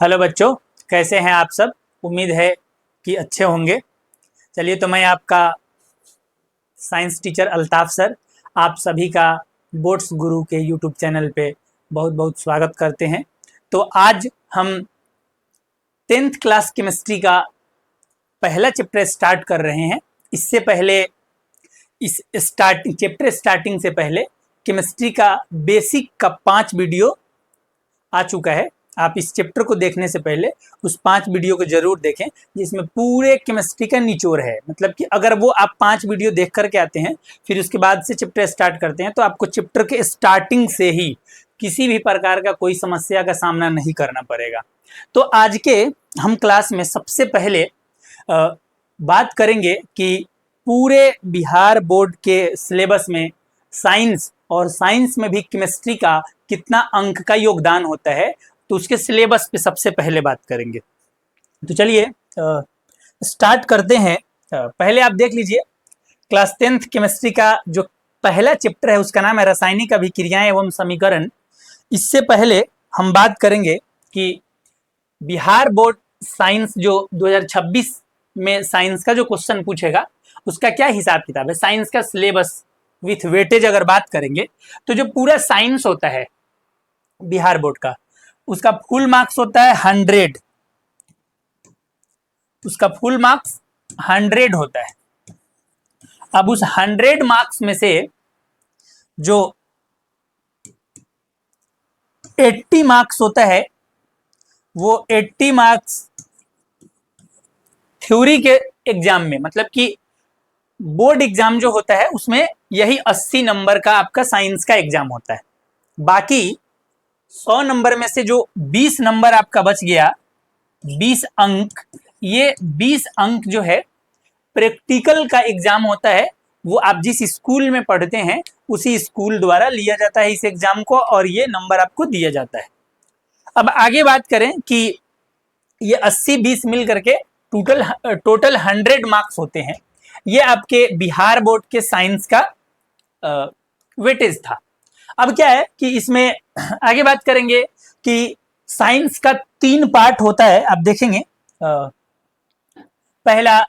Hello बच्चों, कैसे हैं आप सब। उम्मीद है कि अच्छे होंगे। चलिए, तो मैं आपका साइंस टीचर अल्ताफ सर आप सभी का बोर्ड्स गुरु के यूट्यूब चैनल पे बहुत बहुत स्वागत करते हैं। तो आज हम 10th क्लास केमिस्ट्री का पहला चैप्टर स्टार्ट कर रहे हैं। इससे पहले इस चैप्टर स्टार्टिंग से पहले केमिस्ट्री का बेसिक का 5 वीडियो आ चुका है। आप इस चैप्टर को देखने से पहले उस 5 वीडियो को जरूर देखें, जिसमें पूरे केमिस्ट्री का निचोड़ है। मतलब कि अगर वो आप 5 वीडियो देख करके आते हैं, फिर उसके बाद से चैप्टर स्टार्ट करते हैं, तो आपको चैप्टर के स्टार्टिंग से ही किसी भी प्रकार का कोई समस्या का सामना नहीं करना पड़ेगा। तो आज के हम क्लास में सबसे पहले बात करेंगे कि पूरे बिहार बोर्ड के सिलेबस में साइंस और साइंस में भी केमिस्ट्री का कितना अंक का योगदान होता है, तो उसके सिलेबस पे सबसे पहले बात करेंगे। तो चलिए स्टार्ट करते हैं। पहले आप देख लीजिए, क्लास 10th केमिस्ट्री का जो पहला चैप्टर है उसका नाम है रासायनिक अभिक्रियाएं एवं समीकरण। इससे पहले हम बात करेंगे कि बिहार बोर्ड साइंस जो 2026 में साइंस का जो क्वेश्चन पूछेगा उसका क्या हिसाब किताब है। साइंस का सिलेबस विथ वेटेज अगर बात करेंगे तो जो पूरा साइंस होता है बिहार बोर्ड का, उसका फुल मार्क्स होता है 100। उसका फुल मार्क्स 100 होता है। अब उस 100 मार्क्स में से जो 80 मार्क्स होता है, वो 80 मार्क्स थ्योरी के एग्जाम में, मतलब कि बोर्ड एग्जाम जो होता है उसमें यही 80 नंबर का आपका साइंस का एग्जाम होता है। बाकी 100 नंबर में से जो 20 नंबर आपका बच गया, 20 अंक, ये 20 अंक जो है प्रैक्टिकल का एग्जाम होता है। वो आप जिस स्कूल में पढ़ते हैं उसी स्कूल द्वारा लिया जाता है इस एग्जाम को, और ये नंबर आपको दिया जाता है। अब आगे बात करें कि ये 80-20 मिल करके टोटल 100 मार्क्स होते हैं। ये आपके बिहार बोर्ड के साइंस का वेटेज था। अब क्या है कि इसमें आगे बात करेंगे कि साइंस का 3 पार्ट होता है। आप देखेंगे, पहला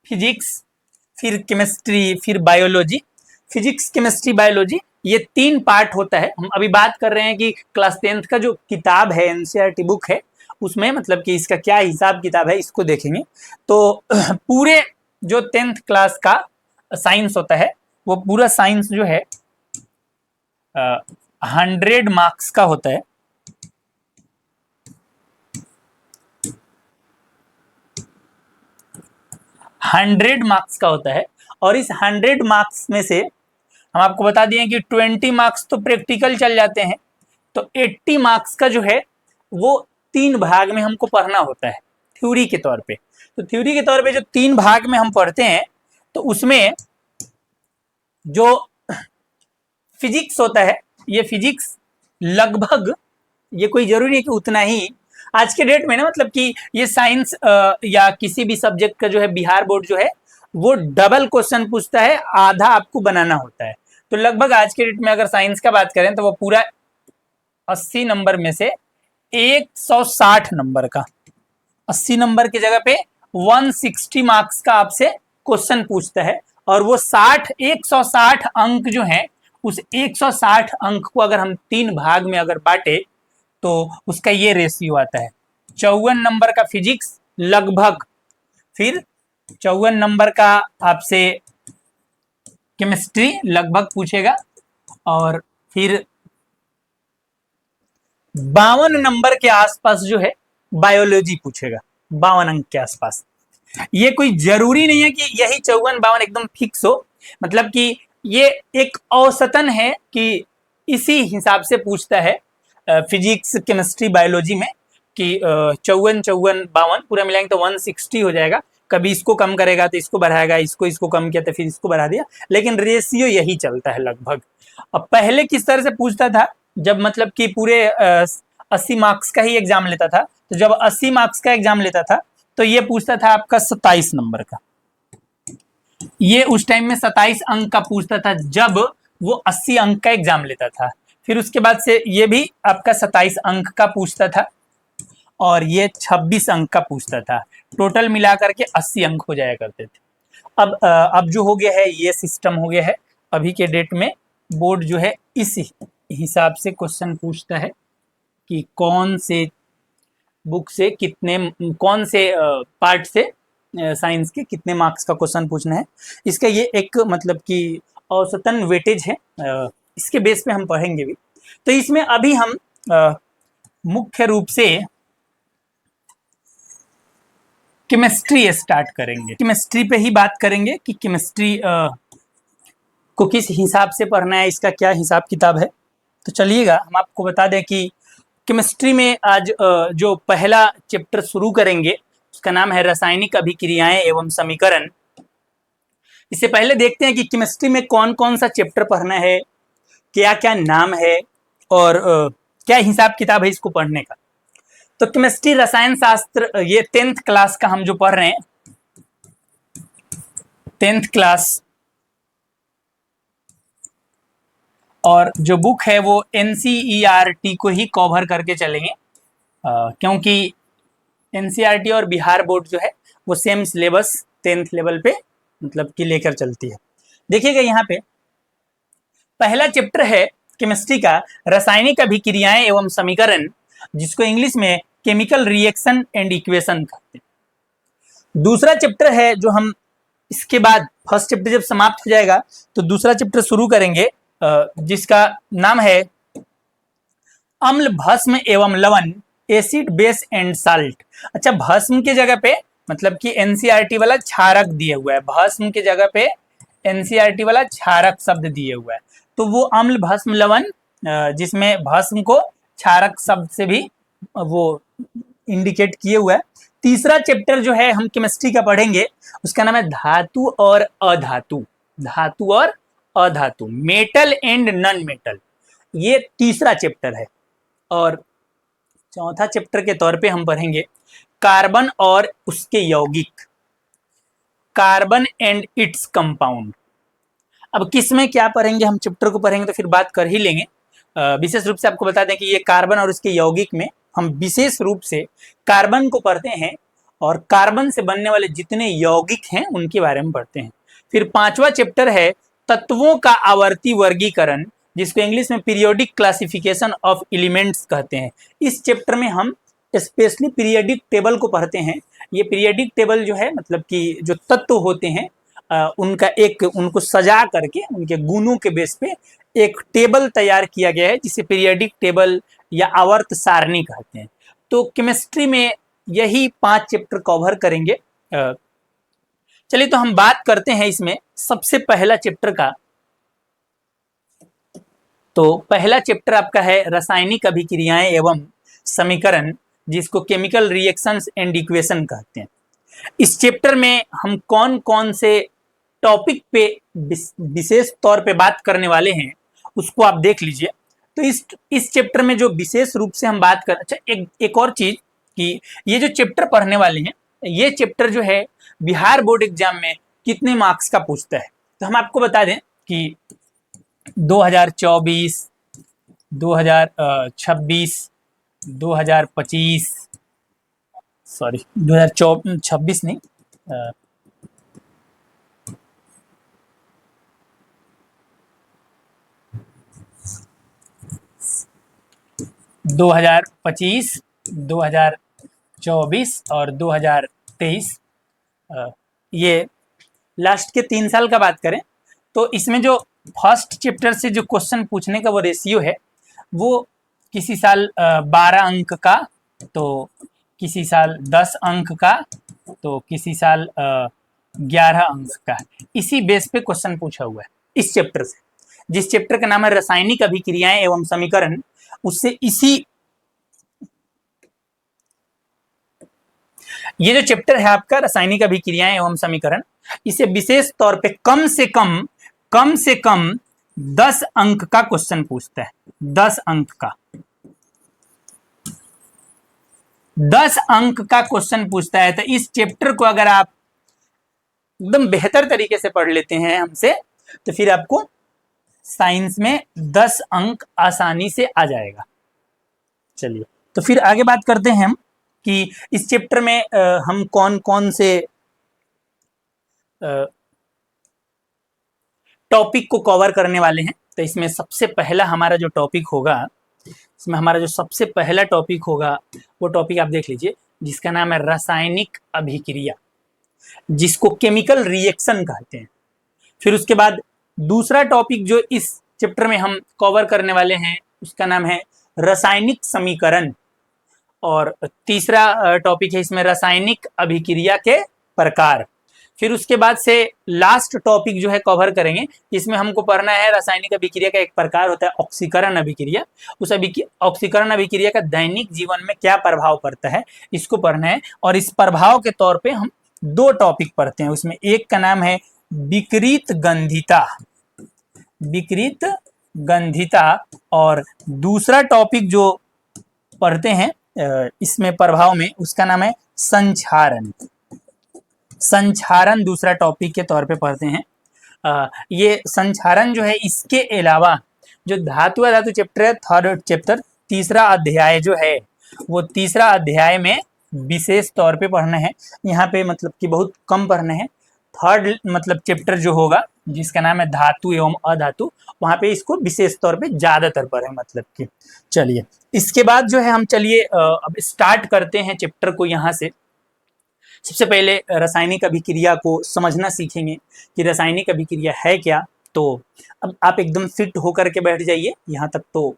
फिजिक्स, फिर केमिस्ट्री, फिर बायोलॉजी। फिजिक्स, केमिस्ट्री, बायोलॉजी, ये 3 पार्ट होता है। हम अभी बात कर रहे हैं कि क्लास 10th का जो किताब है, एनसीईआरटी बुक है, उसमें मतलब कि इसका क्या हिसाब किताब है इसको देखेंगे। तो पूरे जो 10th क्लास का साइंस होता है, वो पूरा साइंस जो है 100 मार्क्स का होता है। हंड्रेड मार्क्स का होता है। और इस 100 मार्क्स में से हम आपको बता दिए कि 20 मार्क्स तो प्रैक्टिकल चल जाते हैं। तो 80 मार्क्स का जो है वो 3 भाग में हमको पढ़ना होता है थ्योरी के तौर पे। तो थ्योरी के तौर पे जो 3 भाग में हम पढ़ते हैं, तो उसमें जो फिजिक्स होता है, ये फिजिक्स लगभग, ये कोई जरूरी नहीं कि उतना ही, आज के डेट में ना, मतलब कि ये साइंस या किसी भी सब्जेक्ट का जो है बिहार बोर्ड जो है वो डबल क्वेश्चन पूछता है, आधा आपको बनाना होता है। तो लगभग आज के डेट में अगर साइंस का बात करें तो वो पूरा 80 नंबर में से 160 नंबर का, 80 नंबर की जगह पे 160 मार्क्स का आपसे क्वेश्चन पूछता है। और वो 160 अंक जो है, उस 160 अंक को अगर हम 3 भाग में अगर बांटे तो उसका ये रेशियो आता है। 54 नंबर का फिजिक्स लगभग, फिर 54 नंबर का आपसे केमिस्ट्री लगभग पूछेगा, और फिर 52 नंबर के आसपास जो है बायोलॉजी पूछेगा, 52 अंक के आसपास। ये कोई जरूरी नहीं है कि यही 54-52 एकदम फिक्स हो, मतलब कि ये एक औसतन है कि इसी हिसाब से पूछता है फिजिक्स, केमिस्ट्री, बायोलॉजी में कि 54-52 पूरा मिलाएंगे तो 160 हो जाएगा। कभी इसको कम करेगा तो इसको बढ़ाएगा, इसको कम किया तो फिर इसको बढ़ा दिया, लेकिन रेशियो यही चलता है लगभग। अब पहले किस तरह से पूछता था, जब मतलब कि पूरे 80 मार्क्स का ही एग्जाम लेता था, तो जब 80 मार्क्स का एग्जाम लेता था तो ये पूछता था आपका 27 नंबर का। ये उस टाइम में 27 अंक का पूछता था जब वो 80 अंक का एग्जाम लेता था। फिर उसके बाद से ये भी आपका 27 अंक का पूछता था। और ये 26 अंक का पूछता था। टोटल मिलाकर के 80 अंक हो जाया करते थे। अब जो हो गया है ये सिस्टम हो गया है। अभी के डेट में बोर्ड जो है इस हिसाब से क्वेश्चन पूछता है कि कौन से बुक से कितने, कौन से पार्ट से साइंस के कितने मार्क्स का क्वेश्चन पूछना है। इसका ये एक मतलब कि औसतन वेटेज है, इसके बेस पे हम पढ़ेंगे भी। तो इसमें अभी हम मुख्य रूप से केमिस्ट्री स्टार्ट करेंगे। केमिस्ट्री पे ही बात करेंगे कि केमिस्ट्री को किस हिसाब से पढ़ना है, इसका क्या हिसाब किताब है। तो चलिएगा हम आपको बता दें कि केमिस्ट्री में आज जो पहला चैप्टर शुरू करेंगे उसका नाम है रासायनिक अभिक्रियाएं एवं समीकरण। इससे पहले देखते हैं कि केमिस्ट्री में कौन कौन सा चैप्टर पढ़ना है, क्या क्या नाम है और क्या हिसाब किताब है इसको पढ़ने का। तो केमिस्ट्री रसायन शास्त्र, ये 10th क्लास का हम जो पढ़ रहे हैं, 10th क्लास, और जो बुक है वो NCERT को ही कवर करके चलेंगे, क्योंकि NCERT और बिहार बोर्ड जो है वो सेम सिलेबस 10th लेवल पे मतलब कि लेकर चलती है। देखिएगा यहाँ पे पहला चैप्टर है केमिस्ट्री का रासायनिक अभिक्रियाएं एवं समीकरण, जिसको इंग्लिश में केमिकल रिएक्शन एंड इक्वेशन कहते हैं। दूसरा चैप्टर है जो हम इसके बाद फर्स्ट चैप्टर जब समाप्त हो जाएगा तो दूसरा चैप्टर शुरू करेंगे, जिसका नाम है अम्ल भस्म एवं लवण, एसिड बेस एंड साल्ट। अच्छा, भस्म के जगह पे मतलब कि NCERT वाला क्षारक दिए हुआ है, भस्म के जगह पे NCERT वाला क्षारक शब्द दिए हुआ है, तो वो अम्ल भस्म लवण, जिसमें भस्म को क्षारक शब्द से भी वो इंडिकेट किए हुआ है। तीसरा चैप्टर जो है हम केमिस्ट्री का पढ़ेंगे उसका नाम है धातु और अधातु, धातु और अधातु, मेटल एंड नॉन मेटल, ये तीसरा चैप्टर है। और चौथा चैप्टर के तौर पे हम पढ़ेंगे कार्बन और उसके यौगिक, कार्बन एंड इट्स कंपाउंड। अब किस में क्या पढ़ेंगे, हम चैप्टर को पढ़ेंगे तो फिर बात कर ही लेंगे। विशेष रूप से आपको बता दें कि ये कार्बन और उसके यौगिक में हम विशेष रूप से कार्बन को पढ़ते हैं और कार्बन से बनने वाले जितने यौगिक हैं उनके बारे में पढ़ते हैं। फिर पांचवा चैप्टर है तत्वों का आवर्ती वर्गीकरण, जिसको इंग्लिश में पीरियोडिक क्लासिफिकेशन ऑफ एलिमेंट्स कहते हैं। इस चैप्टर में हम स्पेशली पीरियोडिक टेबल को पढ़ते हैं। ये पीरियोडिक टेबल जो है मतलब कि जो तत्व होते हैं उनका एक, उनको सजा करके उनके गुणों के बेस पे एक टेबल तैयार किया गया है, जिसे पीरियोडिक टेबल या आवर्त सारणी कहते हैं। तो केमिस्ट्री में यही 5 चैप्टर कवर करेंगे। चलिए तो हम बात करते हैं इसमें सबसे पहला चैप्टर का। तो पहला चैप्टर आपका है रासायनिक अभिक्रियाएं एवं समीकरण, जिसको केमिकल रिएक्शंस एंड इक्वेशन कहते हैं। इस चैप्टर में हम कौन कौन से टॉपिक पे विशेष तौर पे बात करने वाले हैं उसको आप देख लीजिए। तो इस चैप्टर में जो विशेष रूप से हम बात कर, अच्छा एक और चीज कि ये जो चैप्टर पढ़ने वाले हैं, ये चैप्टर जो है बिहार बोर्ड एग्जाम में कितने मार्क्स का पूछता है। तो हम आपको बता दें कि 2024, 2026, 2025, सॉरी 2026 नहीं, 2025, 2024 और 2023, ये लास्ट के 3 साल का बात करें तो इसमें जो फर्स्ट चैप्टर से जो क्वेश्चन पूछने का वो रेशियो है वो किसी साल 12 अंक का, तो किसी साल 10 अंक का, तो किसी साल 11 अंक का, इसी बेस पे क्वेश्चन पूछा हुआ है इस चैप्टर से। जिस चैप्टर का नाम है रासायनिक अभिक्रियाएं एवं समीकरण, उससे इसी ये जो चैप्टर है आपका रासायनिक अभिक्रियाएं एवं समीकरण, इसे विशेष तौर पे कम से कम 10 अंक का क्वेश्चन पूछता है। 10 अंक का, 10 अंक का क्वेश्चन पूछता है। तो इस चैप्टर को अगर आप एकदम बेहतर तरीके से पढ़ लेते हैं हमसे, तो फिर आपको साइंस में 10 अंक आसानी से आ जाएगा। चलिए तो फिर आगे बात करते हैं हम कि इस चैप्टर में हम कौन कौन से टॉपिक को कवर करने वाले हैं। तो इसमें सबसे पहला हमारा जो टॉपिक होगा, इसमें हमारा जो सबसे पहला टॉपिक होगा वो टॉपिक आप देख लीजिए, जिसका नाम है रासायनिक अभिक्रिया, जिसको केमिकल रिएक्शन कहते हैं। फिर उसके बाद दूसरा टॉपिक जो इस चैप्टर में हम कवर करने वाले हैं उसका नाम है रासायनिक समीकरण, और तीसरा टॉपिक है इसमें रासायनिक अभिक्रिया के प्रकार। फिर उसके बाद से लास्ट टॉपिक जो है कवर करेंगे, इसमें हमको पढ़ना है रासायनिक अभिक्रिया का एक प्रकार होता है ऑक्सीकरण अभिक्रिया। उस ऑक्सीकरण अभिक्रिया का दैनिक जीवन में क्या प्रभाव पड़ता है, इसको पढ़ना है। और इस प्रभाव के तौर पे हम दो टॉपिक पढ़ते हैं, उसमें एक का नाम है विकृत गंधिता, विकृत गंधिता, और दूसरा टॉपिक जो पढ़ते हैं इसमें प्रभाव में, उसका नाम है संक्षारण। संक्षारण दूसरा टॉपिक के तौर पे पढ़ते हैं। ये संक्षारण जो है, इसके अलावा जो धातु अधातु चैप्टर है, थर्ड चैप्टर, तीसरा अध्याय जो है, वो तीसरा अध्याय में विशेष तौर पे पढ़ना है। यहाँ पे मतलब कि बहुत कम पढ़ना है। थर्ड मतलब चैप्टर जो होगा, जिसका नाम है धातु एवं अधातु, वहाँ पे इसको विशेष तौर पे ज्यादातर पढ़े मतलब कि। चलिए इसके बाद जो है हम चलिए अब स्टार्ट करते हैं चैप्टर को। यहाँ से सबसे पहले रासायनिक अभिक्रिया को समझना सीखेंगे कि रासायनिक अभिक्रिया है क्या। तो अब आप एकदम फिट होकर के बैठ जाइए, यहाँ तक तो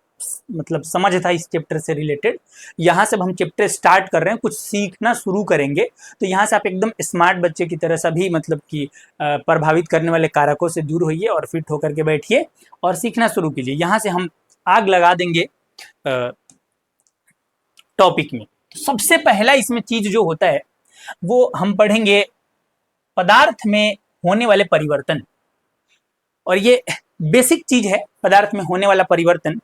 मतलब समझ था इस चैप्टर से रिलेटेड। यहाँ से हम चैप्टर स्टार्ट कर रहे हैं, कुछ सीखना शुरू करेंगे। तो यहाँ से आप एकदम स्मार्ट बच्चे की तरह सभी मतलब कि प्रभावित करने वाले कारकों से दूर होइए और फिट होकर के बैठिए और सीखना शुरू कीजिए। यहाँ से हम आग लगा देंगे टॉपिक में। तो सबसे पहला इसमें चीज जो होता है वो हम पढ़ेंगे पदार्थ में होने वाले परिवर्तन, और ये बेसिक चीज है पदार्थ में होने वाला परिवर्तन,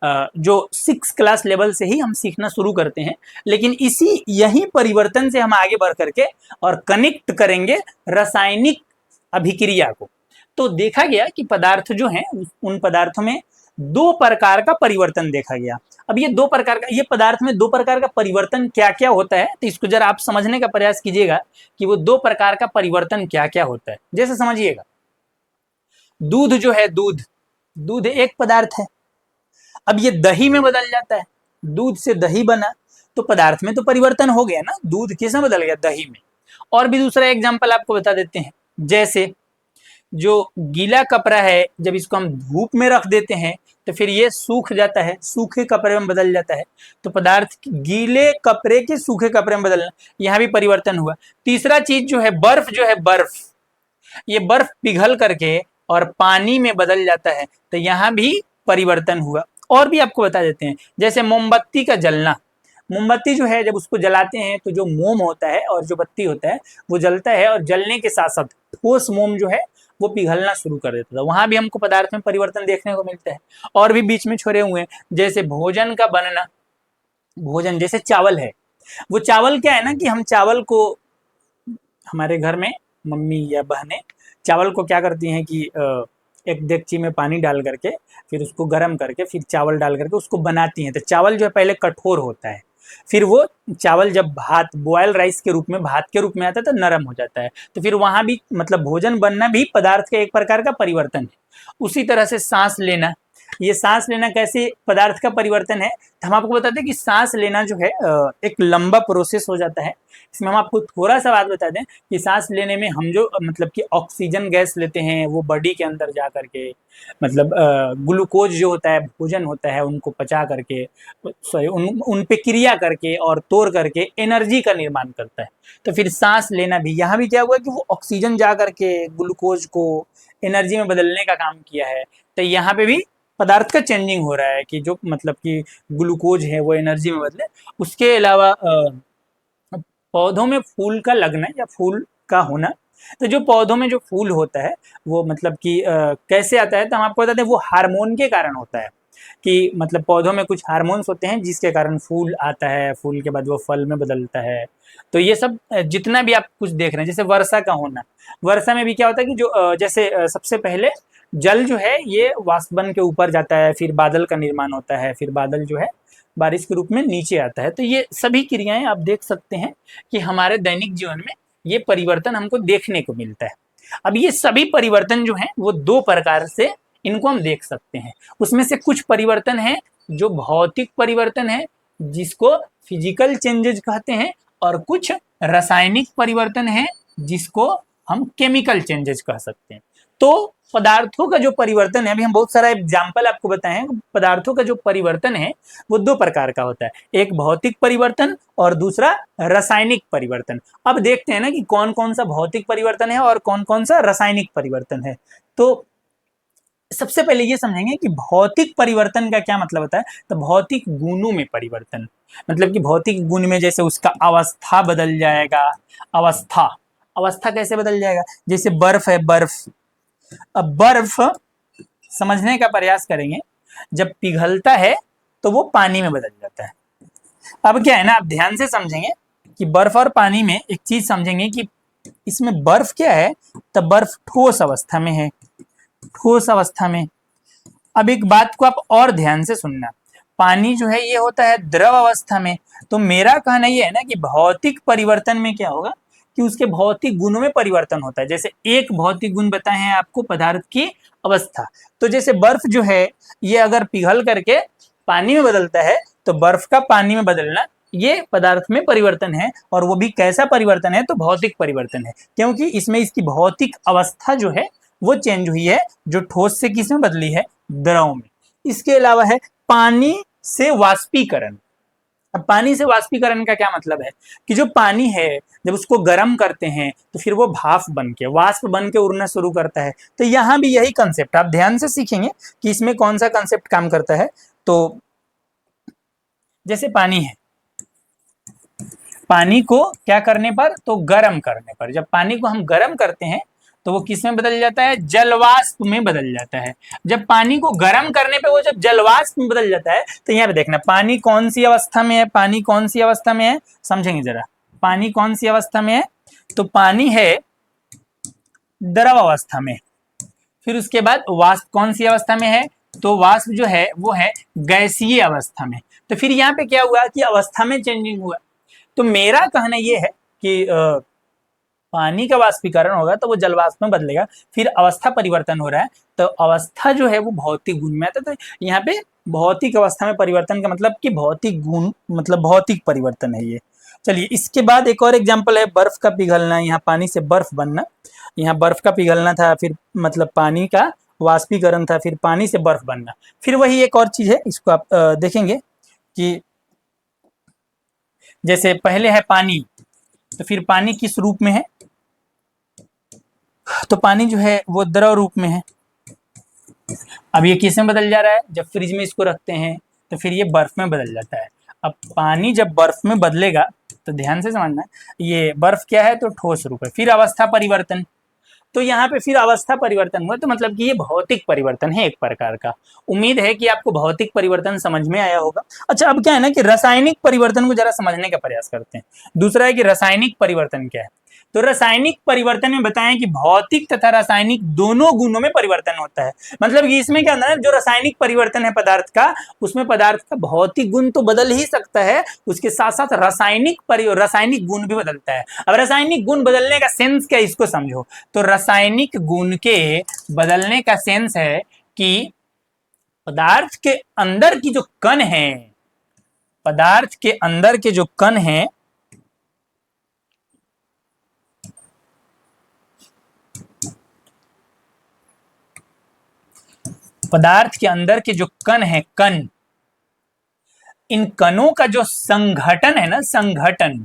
जो 6 क्लास लेवल से ही हम सीखना शुरू करते हैं। लेकिन यही परिवर्तन से हम आगे बढ़ करके और कनेक्ट करेंगे रासायनिक अभिक्रिया को। तो देखा गया कि पदार्थ जो हैं, उन पदार्थों में दो प्रकार का परिवर्तन देखा गया। अब ये दो प्रकार का, ये पदार्थ में दो प्रकार का परिवर्तन क्या क्या होता है, तो इसको जरा आप समझने का प्रयास कीजिएगा कि वो दो प्रकार का परिवर्तन क्या क्या होता है। जैसे समझिएगा, दूध जो है, दूध एक पदार्थ है। अब ये दही में बदल जाता है, दूध से दही बना, तो पदार्थ में तो परिवर्तन हो गया ना, दूध किसमें बदल गया, दही में। और भी दूसरा एग्जाम्पल आपको बता देते हैं, जैसे जो गीला कपड़ा है, जब इसको हम धूप में रख देते हैं तो फिर ये सूख जाता है, सूखे कपड़े में बदल जाता है। तो पदार्थ गीले कपड़े के सूखे कपड़े में बदलना, यहाँ भी परिवर्तन हुआ। तीसरा चीज जो है बर्फ, जो है बर्फ, ये बर्फ पिघल करके और पानी में बदल जाता है, तो यहाँ भी परिवर्तन हुआ। और भी आपको बता देते हैं, जैसे मोमबत्ती का जलना, मोमबत्ती जो है जब उसको जलाते हैं तो जो मोम होता है और जो बत्ती होता है वो जलता है, और जलने के साथ साथ ठोस मोम जो है वो पिघलना शुरू कर देता था। वहां भी हमको पदार्थ में परिवर्तन देखने को मिलता है। और भी बीच में छोड़े हुए हैं, जैसे भोजन का बनना, भोजन जैसे चावल है, वो चावल क्या है ना कि हम चावल को, हमारे घर में मम्मी या बहनें चावल को क्या करती हैं कि एक देगची में पानी डाल करके फिर उसको गर्म करके फिर चावल डाल करके उसको बनाती हैं। तो चावल जो है पहले कठोर होता है, फिर वो चावल जब भात, बॉयल राइस के रूप में, भात के रूप में आता है तो नरम हो जाता है। तो फिर वहां भी मतलब भोजन बनना भी पदार्थ का एक प्रकार का परिवर्तन है। उसी तरह से सांस लेना, ये सांस लेना कैसे पदार्थ का परिवर्तन है, तो हम आपको बताते हैं कि सांस लेना जो है एक लंबा प्रोसेस हो जाता है। इसमें हम आपको थोड़ा सा बात बता दें कि सांस लेने में हम जो मतलब कि ऑक्सीजन गैस लेते हैं, वो बॉडी के अंदर जा करके मतलब ग्लूकोज जो होता है, भोजन होता है, उनको पचा करके, सॉरी उन पे क्रिया करके और तोड़ करके एनर्जी का निर्माण करता है। तो फिर सांस लेना भी, यहाँ भी क्या हुआ कि वो ऑक्सीजन जा करके ग्लूकोज को एनर्जी में बदलने का काम किया है। तो यहाँ पे भी पदार्थ का चेंजिंग हो रहा है कि जो मतलब कि ग्लूकोज है वो एनर्जी में बदले। उसके अलावा पौधों में फूल का लगना या फूल का होना, तो जो पौधों में जो फूल होता है वो मतलब कि कैसे आता है, तो हम आपको बताते हैं वो हार्मोन के कारण होता है। कि मतलब पौधों में कुछ हार्मोन्स होते हैं जिसके कारण फूल आता है, फूल के बाद वो फल में बदलता है। तो ये सब जितना भी आप कुछ देख रहे हैं, जैसे वर्षा का होना, वर्षा में भी क्या होता है कि जो जैसे सबसे पहले जल जो है ये वाष्प बन के ऊपर जाता है, फिर बादल का निर्माण होता है, फिर बादल जो है बारिश के रूप में नीचे आता है। तो ये सभी क्रियाएं आप देख सकते हैं कि हमारे दैनिक जीवन में ये परिवर्तन हमको देखने को मिलता है। अब ये सभी परिवर्तन जो हैं वो दो प्रकार से इनको हम देख सकते हैं। उसमें से कुछ परिवर्तन है जो भौतिक परिवर्तन है जिसको फिजिकल चेंजेज कहते हैं, और कुछ रासायनिक परिवर्तन है जिसको हम केमिकल चेंजेस कह सकते हैं। तो पदार्थों का जो परिवर्तन है, अभी हम बहुत सारा एग्जाम्पल आपको बताए हैं, पदार्थों का जो परिवर्तन है वो दो प्रकार का होता है, एक भौतिक परिवर्तन और दूसरा रासायनिक परिवर्तन। अब देखते हैं ना कि कौन कौन सा भौतिक परिवर्तन है और कौन कौन सा रासायनिक परिवर्तन है। तो सबसे पहले ये समझेंगे कि भौतिक परिवर्तन का क्या मतलब होता है। तो भौतिक गुणों में परिवर्तन, मतलब कि भौतिक गुण में जैसे उसका अवस्था बदल जाएगा। अवस्था अवस्था कैसे बदल जाएगा, जैसे बर्फ है, बर्फ, अब बर्फ समझने का प्रयास करेंगे, जब पिघलता है तो वो पानी में बदल जाता है। अब क्या है ना, आप ध्यान से समझेंगे कि बर्फ और पानी में एक चीज समझेंगे कि इसमें बर्फ क्या है, तब बर्फ ठोस अवस्था में है, ठोस अवस्था में। अब एक बात को आप और ध्यान से सुनना, पानी जो है ये होता है द्रव अवस्था में। तो मेरा कहना ये है ना कि भौतिक परिवर्तन में क्या होगा कि उसके भौतिक गुणों में परिवर्तन होता है। जैसे एक भौतिक गुण बताए हैं आपको, पदार्थ की अवस्था। तो जैसे बर्फ जो है ये अगर पिघल करके पानी में बदलता है तो बर्फ का पानी में बदलना ये पदार्थ में परिवर्तन है, और वो भी कैसा परिवर्तन है, तो भौतिक परिवर्तन है, क्योंकि इसमें इसकी भौतिक अवस्था जो है वो चेंज हुई है, जो ठोस से किस में बदली है, द्रव में। इसके अलावा है पानी से वाष्पीकरण। अब पानी से वाष्पीकरण का क्या मतलब है कि जो पानी है जब उसको गर्म करते हैं तो फिर वो भाप बन के, वाष्प बन के उड़ना शुरू करता है। तो यहाँ भी यही कंसेप्ट आप ध्यान से सीखेंगे कि इसमें कौन सा कंसेप्ट काम करता है। तो जैसे पानी है, पानी को क्या करने पर, तो गर्म करने पर, जब पानी को हम गर्म करते हैं तो वो किस में बदल जाता है, जलवाष्प में बदल जाता है। जब पानी को गर्म करने पे वो जब जलवाष्प में बदल जाता है तो यहाँ पे देखना पानी कौन सी अवस्था में है, पानी कौन सी अवस्था में है, समझेंगे जरा, पानी कौन सी अवस्था में है, तो पानी है द्रव अवस्था में। फिर उसके बाद वाष्प कौन सी अवस्था में है, तो वाष्प जो है वो है गैसीय अवस्था में। तो फिर यहाँ पे क्या हुआ कि अवस्था में चेंजिंग हुआ। तो मेरा कहना यह है कि पानी का वाष्पीकरण होगा तो वो जलवाष्प में बदलेगा, फिर अवस्था परिवर्तन हो रहा है, तो अवस्था जो है वो भौतिक गुण में आता है। तो यहाँ पे भौतिक अवस्था में परिवर्तन का मतलब कि भौतिक गुण, मतलब भौतिक परिवर्तन है ये। चलिए इसके बाद एक और एग्जाम्पल है बर्फ का पिघलना, यहाँ पानी से बर्फ बनना। यहाँ बर्फ का पिघलना था, फिर मतलब पानी का वाष्पीकरण था, फिर पानी से बर्फ बनना। फिर वही एक और चीज है, इसको आप देखेंगे कि जैसे पहले है पानी, तो फिर पानी किस रूप में है, तो पानी जो है वो द्रव रूप में है। अब ये किस में बदल जा रहा है, जब फ्रिज में इसको रखते हैं तो फिर ये बर्फ में बदल जाता है। अब पानी जब बर्फ में बदलेगा तो ध्यान से समझना, ये बर्फ क्या है, तो ठोस रूप है। फिर अवस्था परिवर्तन, तो यहाँ पे फिर अवस्था परिवर्तन हुआ, तो मतलब कि ये भौतिक परिवर्तन है एक प्रकार का। उम्मीद है कि आपको भौतिक परिवर्तन समझ में आया होगा। अच्छा अब क्या है ना कि रासायनिक परिवर्तन को जरा समझने का प्रयास करते हैं। दूसरा है कि रासायनिक परिवर्तन क्या है। तो रासायनिक परिवर्तन में बताएं कि भौतिक तथा रासायनिक दोनों गुणों में परिवर्तन होता है। मतलब कि इसमें क्या होता है, जो रासायनिक परिवर्तन है पदार्थ का, उसमें पदार्थ का भौतिक गुण तो बदल ही सकता है, उसके साथ साथ रासायनिक गुण भी बदलता है। अब रासायनिक गुण बदलने का सेंस क्या, इसको समझो। तो रासायनिक गुण के बदलने का सेंस है कि पदार्थ के अंदर की जो कण है, पदार्थ के अंदर के जो कण है, पदार्थ के अंदर के जो कण है, कण, इन कणों का जो संघटन है ना, संघटन,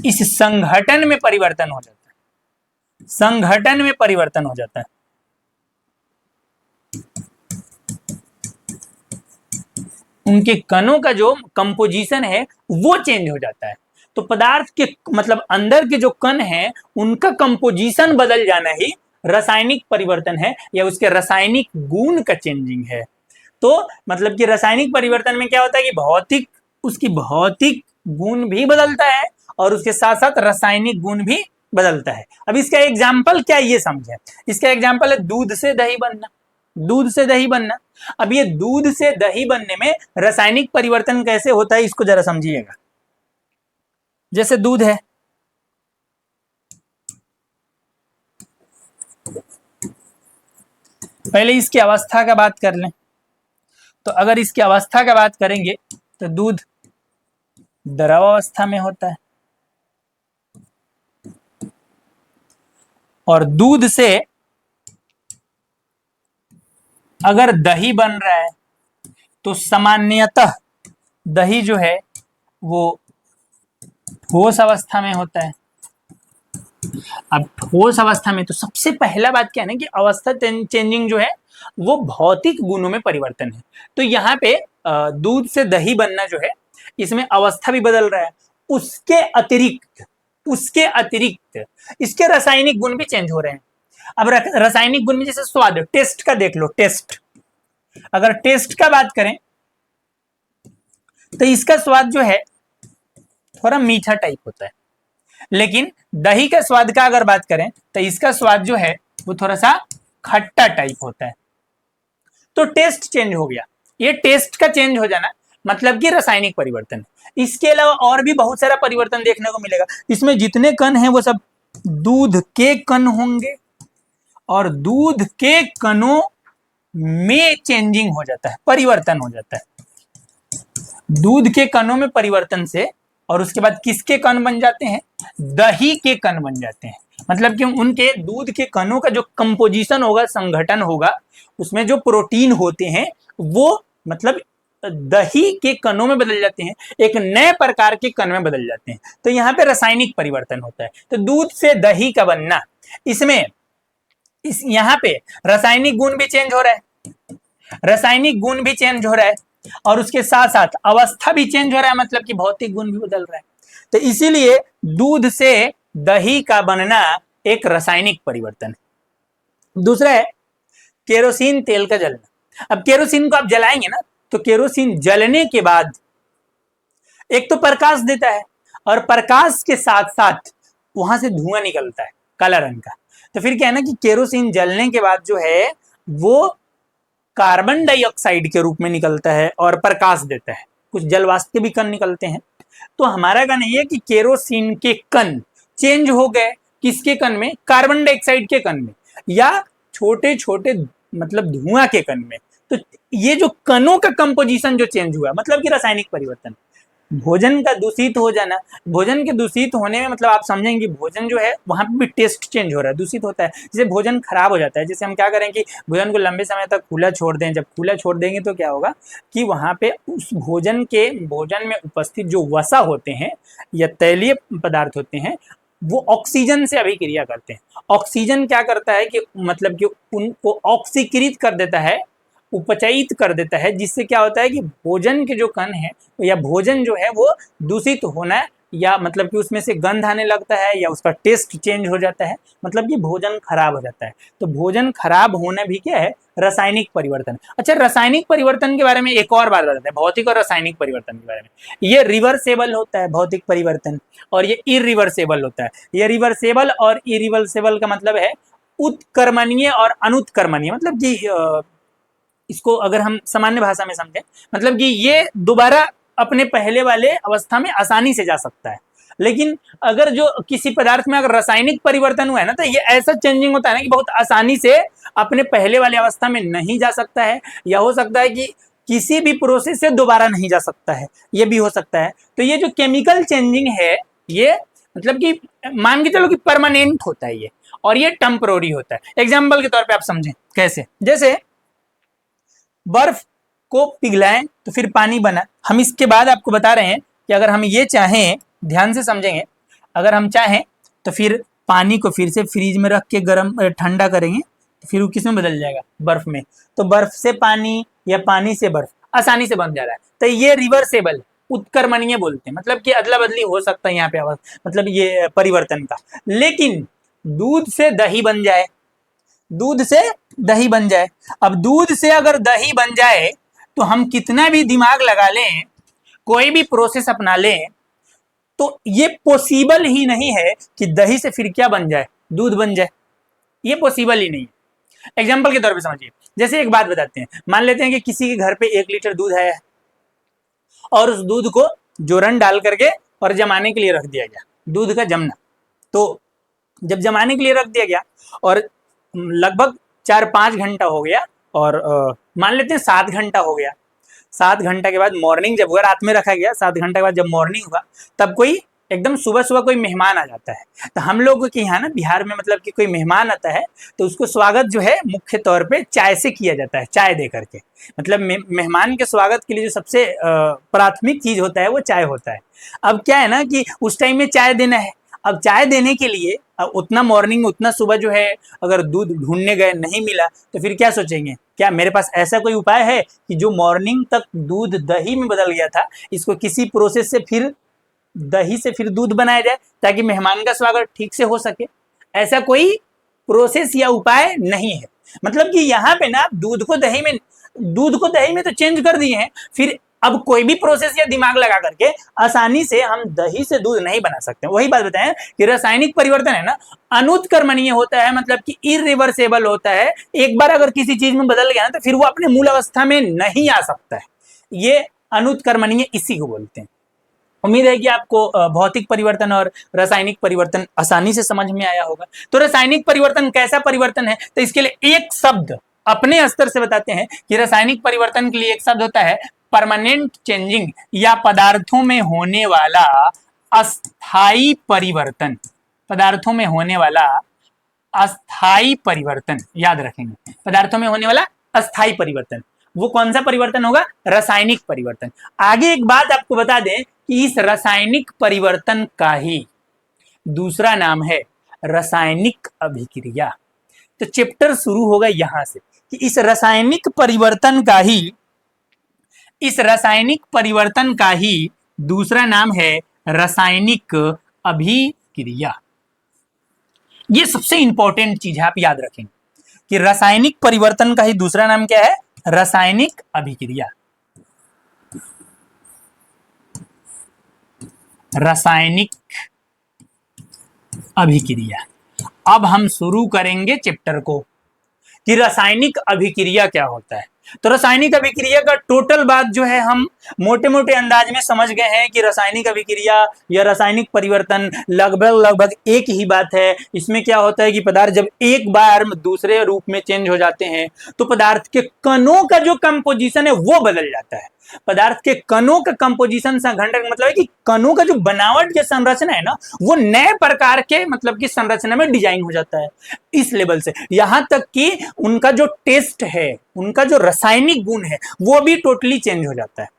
इस संघटन में परिवर्तन हो जाता है, संघटन में परिवर्तन हो जाता है। उनके कणों का जो कंपोजिशन है वो चेंज हो जाता है। तो पदार्थ के मतलब अंदर के जो कण है उनका कंपोजिशन बदल जाना ही रासायनिक परिवर्तन है, या उसके रासायनिक गुण का चेंजिंग है। तो मतलब कि रासायनिक परिवर्तन में क्या होता है कि उसकी भौतिक गुण भी बदलता है और उसके साथ साथ रासायनिक गुण भी बदलता है। अब इसका एग्जाम्पल क्या, ये समझे। इसका एग्जाम्पल है दूध से दही बनना। दूध से दही बनना। अब ये दूध से दही बनने में रासायनिक परिवर्तन कैसे होता है इसको जरा समझिएगा। जैसे दूध है, पहले इसकी अवस्था का बात कर लें। तो अगर इसकी अवस्था का बात करेंगे तो दूध द्रव अवस्था में होता है, और दूध से अगर दही बन रहा है तो सामान्यतः दही जो है वो ठोस अवस्था में होता है। अब ठोस अवस्था में तो सबसे पहला बात क्या है ना कि अवस्था चेंजिंग जो है वो भौतिक गुणों में परिवर्तन है। तो यहाँ पे दूध से दही बनना जो है इसमें अवस्था भी बदल रहा है, उसके अतिरिक्त इसके रासायनिक गुण भी चेंज हो रहे हैं। अब रासायनिक गुण में जैसे स्वाद, टेस्ट का देख लो, टेस्ट, अगर टेस्ट का बात करें तो इसका स्वाद जो है थोड़ा मीठा टाइप होता है, लेकिन दही के स्वाद का अगर बात करें तो इसका स्वाद जो है वो थोड़ा सा खट्टा टाइप होता है। तो टेस्ट चेंज हो गया। ये टेस्ट का चेंज हो जाना मतलब कि रासायनिक परिवर्तन है। इसके अलावा और भी बहुत सारा परिवर्तन देखने को मिलेगा। इसमें जितने कण हैं वो सब दूध के कण होंगे, और दूध के कणों में चेंजिंग हो जाता है, परिवर्तन हो जाता है। दूध के कणों में परिवर्तन से और उसके बाद किसके कण बन जाते हैं? दही के कण बन जाते हैं। मतलब कि उनके दूध के कणों का जो कंपोजिशन होगा, संगठन होगा, उसमें जो प्रोटीन होते हैं वो मतलब दही के कणों में बदल जाते हैं, एक नए प्रकार के कण में बदल जाते हैं। तो यहाँ पे रासायनिक परिवर्तन होता है। तो दूध से दही का बनना, इसमें यहाँ पे रासायनिक गुण भी चेंज हो रहा है, रासायनिक गुण भी चेंज हो रहा है, और उसके साथ साथ अवस्था भी चेंज हो रहा है, मतलब कि भौतिक गुण भी बदल रहा है। तो इसीलिए दूध से दही का बनना एक रासायनिक परिवर्तन है। दूसरा है केरोसिन तेल का जलना। अब केरोसिन को आप जलाएंगे ना, तो केरोसिन जलने के बाद एक तो प्रकाश देता है, और प्रकाश के साथ साथ वहां से धुआं निकलता है काला रंग का। तो फिर क्या है ना कि केरोसिन जलने के बाद जो है वो कार्बन डाइऑक्साइड के रूप में निकलता है और प्रकाश देता है। कुछ जलवाष्प के भी कण निकलते हैं। तो हमारा कहना यह है कि केरोसिन के कण चेंज हो गए, किसके कण में? कार्बन डाइऑक्साइड के कण में, या छोटे छोटे मतलब धुआं के कण में। तो ये जो कणों का कंपोजिशन जो चेंज हुआ, मतलब कि रासायनिक परिवर्तन। भोजन का दूषित हो जाना, भोजन के दूषित होने में मतलब आप समझेंगे भोजन जो है वहां पे भी टेस्ट चेंज हो रहा है, दूषित होता है। जैसे भोजन खराब हो जाता है, जैसे हम क्या करें कि भोजन को लंबे समय तक खुला छोड़ दें। जब खुला छोड़ देंगे तो क्या होगा कि वहां पे उस भोजन में उपस्थित जो वसा होते हैं या तैलीय पदार्थ होते हैं वो ऑक्सीजन से अभिक्रिया करते हैं। ऑक्सीजन क्या करता है कि मतलब कि उनको ऑक्सीकृत कर देता है, उपचयित कर देता है, जिससे क्या होता है कि भोजन के जो कण है या भोजन जो है वो दूषित होना, या मतलब कि उसमें से गंध आने लगता है, या उसका टेस्ट चेंज हो जाता है, मतलब कि भोजन खराब हो जाता है। तो भोजन खराब होना भी क्या है? रासायनिक परिवर्तन। अच्छा, रासायनिक परिवर्तन के बारे में एक और बात बताते हैं, भौतिक और रासायनिक परिवर्तन के बारे में। ये रिवर्सेबल होता है भौतिक परिवर्तन, और ये इरिवर्सेबल होता है। ये रिवर्सेबल और इरिवर्सेबल का मतलब है उत्कर्मणीय और अनुत्कर्मणीय। मतलब कि इसको अगर हम सामान्य भाषा में समझें, मतलब कि ये दोबारा अपने पहले वाले अवस्था में आसानी से जा सकता है। लेकिन अगर जो किसी पदार्थ में अगर रासायनिक परिवर्तन हुआ है ना, तो ये ऐसा चेंजिंग होता है ना कि बहुत आसानी से अपने पहले वाले अवस्था में नहीं जा सकता है, या हो सकता है कि किसी भी प्रोसेस से दोबारा नहीं जा सकता है, ये भी हो सकता है। तो ये जो केमिकल चेंजिंग है ये मतलब कि मान के चलो कि परमानेंट होता है ये, और ये टेम्पररी होता है। एग्जाम्पल के तौर पर आप समझें कैसे, जैसे बर्फ को पिघलाएं तो फिर पानी बना। हम इसके बाद आपको बता रहे हैं कि अगर हम ये चाहें, ध्यान से समझेंगे, अगर हम चाहें तो फिर पानी को फिर से फ्रीज में रख के गर्म ठंडा करेंगे तो फिर वो किस में बदल जाएगा? बर्फ में। तो बर्फ से पानी या पानी से बर्फ आसानी से बन जा रहा है। तो ये रिवर्सेबल, उत्कर्मणीय बोलते हैं, मतलब कि अदला बदली हो सकता है यहाँ पे मतलब ये परिवर्तन का। लेकिन दूध से दही बन जाए, दूध से दही बन जाए, अब दूध से अगर दही बन जाए तो हम कितना भी दिमाग लगा लें, कोई भी प्रोसेस अपना लें, तो ये पॉसिबल ही नहीं है कि दही से फिर क्या बन जाए? दूध बन जाए। ये पॉसिबल ही नहीं है। एग्जाम्पल के तौर पे समझिए, जैसे एक बात बताते हैं, मान लेते हैं कि किसी के घर पे 1 लीटर दूध है और उस दूध को जोरन डाल करके और जमाने के लिए रख दिया गया, दूध का जमना। तो जब जमाने के लिए रख दिया गया और लगभग 4-5 घंटा हो गया और मान लेते हैं 7 घंटा हो गया, 7 घंटा के बाद मॉर्निंग जब हुआ, रात में रखा गया, 7 घंटा के बाद जब मॉर्निंग हुआ तब कोई एकदम सुबह सुबह कोई मेहमान आ जाता है। तो हम लोग के यहाँ ना बिहार में मतलब कि कोई मेहमान आता है तो उसको स्वागत जो है मुख्य तौर पे चाय से किया जाता है, चाय दे करके। मतलब मेहमान के स्वागत के लिए जो सबसे प्राथमिक चीज होता है वो चाय होता है। अब क्या है ना कि उस टाइम में चाय देना है, अब चाय देने के लिए उतना मॉर्निंग उतना सुबह जो है अगर दूध ढूंढने गए नहीं मिला तो फिर क्या सोचेंगे, क्या मेरे पास ऐसा कोई उपाय है कि जो मॉर्निंग तक दूध दही में बदल गया था इसको किसी प्रोसेस से फिर दही से फिर दूध बनाया जाए ताकि मेहमान का स्वागत ठीक से हो सके। ऐसा कोई प्रोसेस या उपाय नहीं है। मतलब कि यहाँ पे ना दूध को दही में तो चेंज कर दिए हैं, फिर अब कोई भी प्रोसेस या दिमाग लगा करके आसानी से हम दही से दूध नहीं बना सकते। वही बात बताएं कि रासायनिक परिवर्तन है ना अनुत्क्रमणीय होता है, मतलब कि इरिवर्सेबल होता है। एक बार अगर किसी चीज में बदल गया ना तो फिर वो अपने मूल अवस्था में नहीं आ सकता है, ये अनुत्क्रमणीय इसी को बोलते हैं। उम्मीद है कि आपको भौतिक परिवर्तन और रासायनिक परिवर्तन आसानी से समझ में आया होगा। तो रासायनिक परिवर्तन कैसा परिवर्तन है, तो इसके लिए एक शब्द अपने स्तर से बताते हैं कि रासायनिक परिवर्तन के लिए एक शब्द होता है परमानेंट चेंजिंग, या पदार्थों में होने वाला अस्थाई परिवर्तन। पदार्थों में होने वाला अस्थाई परिवर्तन, याद रखेंगे, पदार्थों में होने वाला अस्थाई परिवर्तन। वो कौन सा परिवर्तन होगा, रासायनिक परिवर्तन। आगे एक बात आपको बता दें कि इस रासायनिक परिवर्तन का ही दूसरा नाम है रासायनिक अभिक्रिया। तो चैप्टर शुरू होगा यहां से कि इस रासायनिक परिवर्तन का ही दूसरा नाम है रासायनिक अभिक्रिया। ये सबसे इंपॉर्टेंट चीज है, आप याद रखेंगे कि रासायनिक परिवर्तन का ही दूसरा नाम क्या है, रासायनिक अभिक्रिया। रासायनिक अभिक्रिया। अब हम शुरू करेंगे चैप्टर को कि रासायनिक अभिक्रिया क्या होता है। तो रासायनिक अभिक्रिया का टोटल बात जो है हम मोटे मोटे अंदाज में समझ गए हैं कि रासायनिक अभिक्रिया या रासायनिक परिवर्तन लगभग एक ही बात है। इसमें क्या होता है कि पदार्थ जब एक बार दूसरे रूप में चेंज हो जाते हैं तो पदार्थ के कणों का जो कंपोजिशन है वो बदल जाता है। पदार्थ के कणों का कंपोजिशन संघटन मतलब है कि कणों का जो बनावट या संरचना है ना वो नए प्रकार के मतलब कि संरचना में डिजाइन हो जाता है। इस लेवल से यहां तक कि उनका जो टेस्ट है, उनका जो रासायनिक गुण है वो भी टोटली चेंज हो जाता है।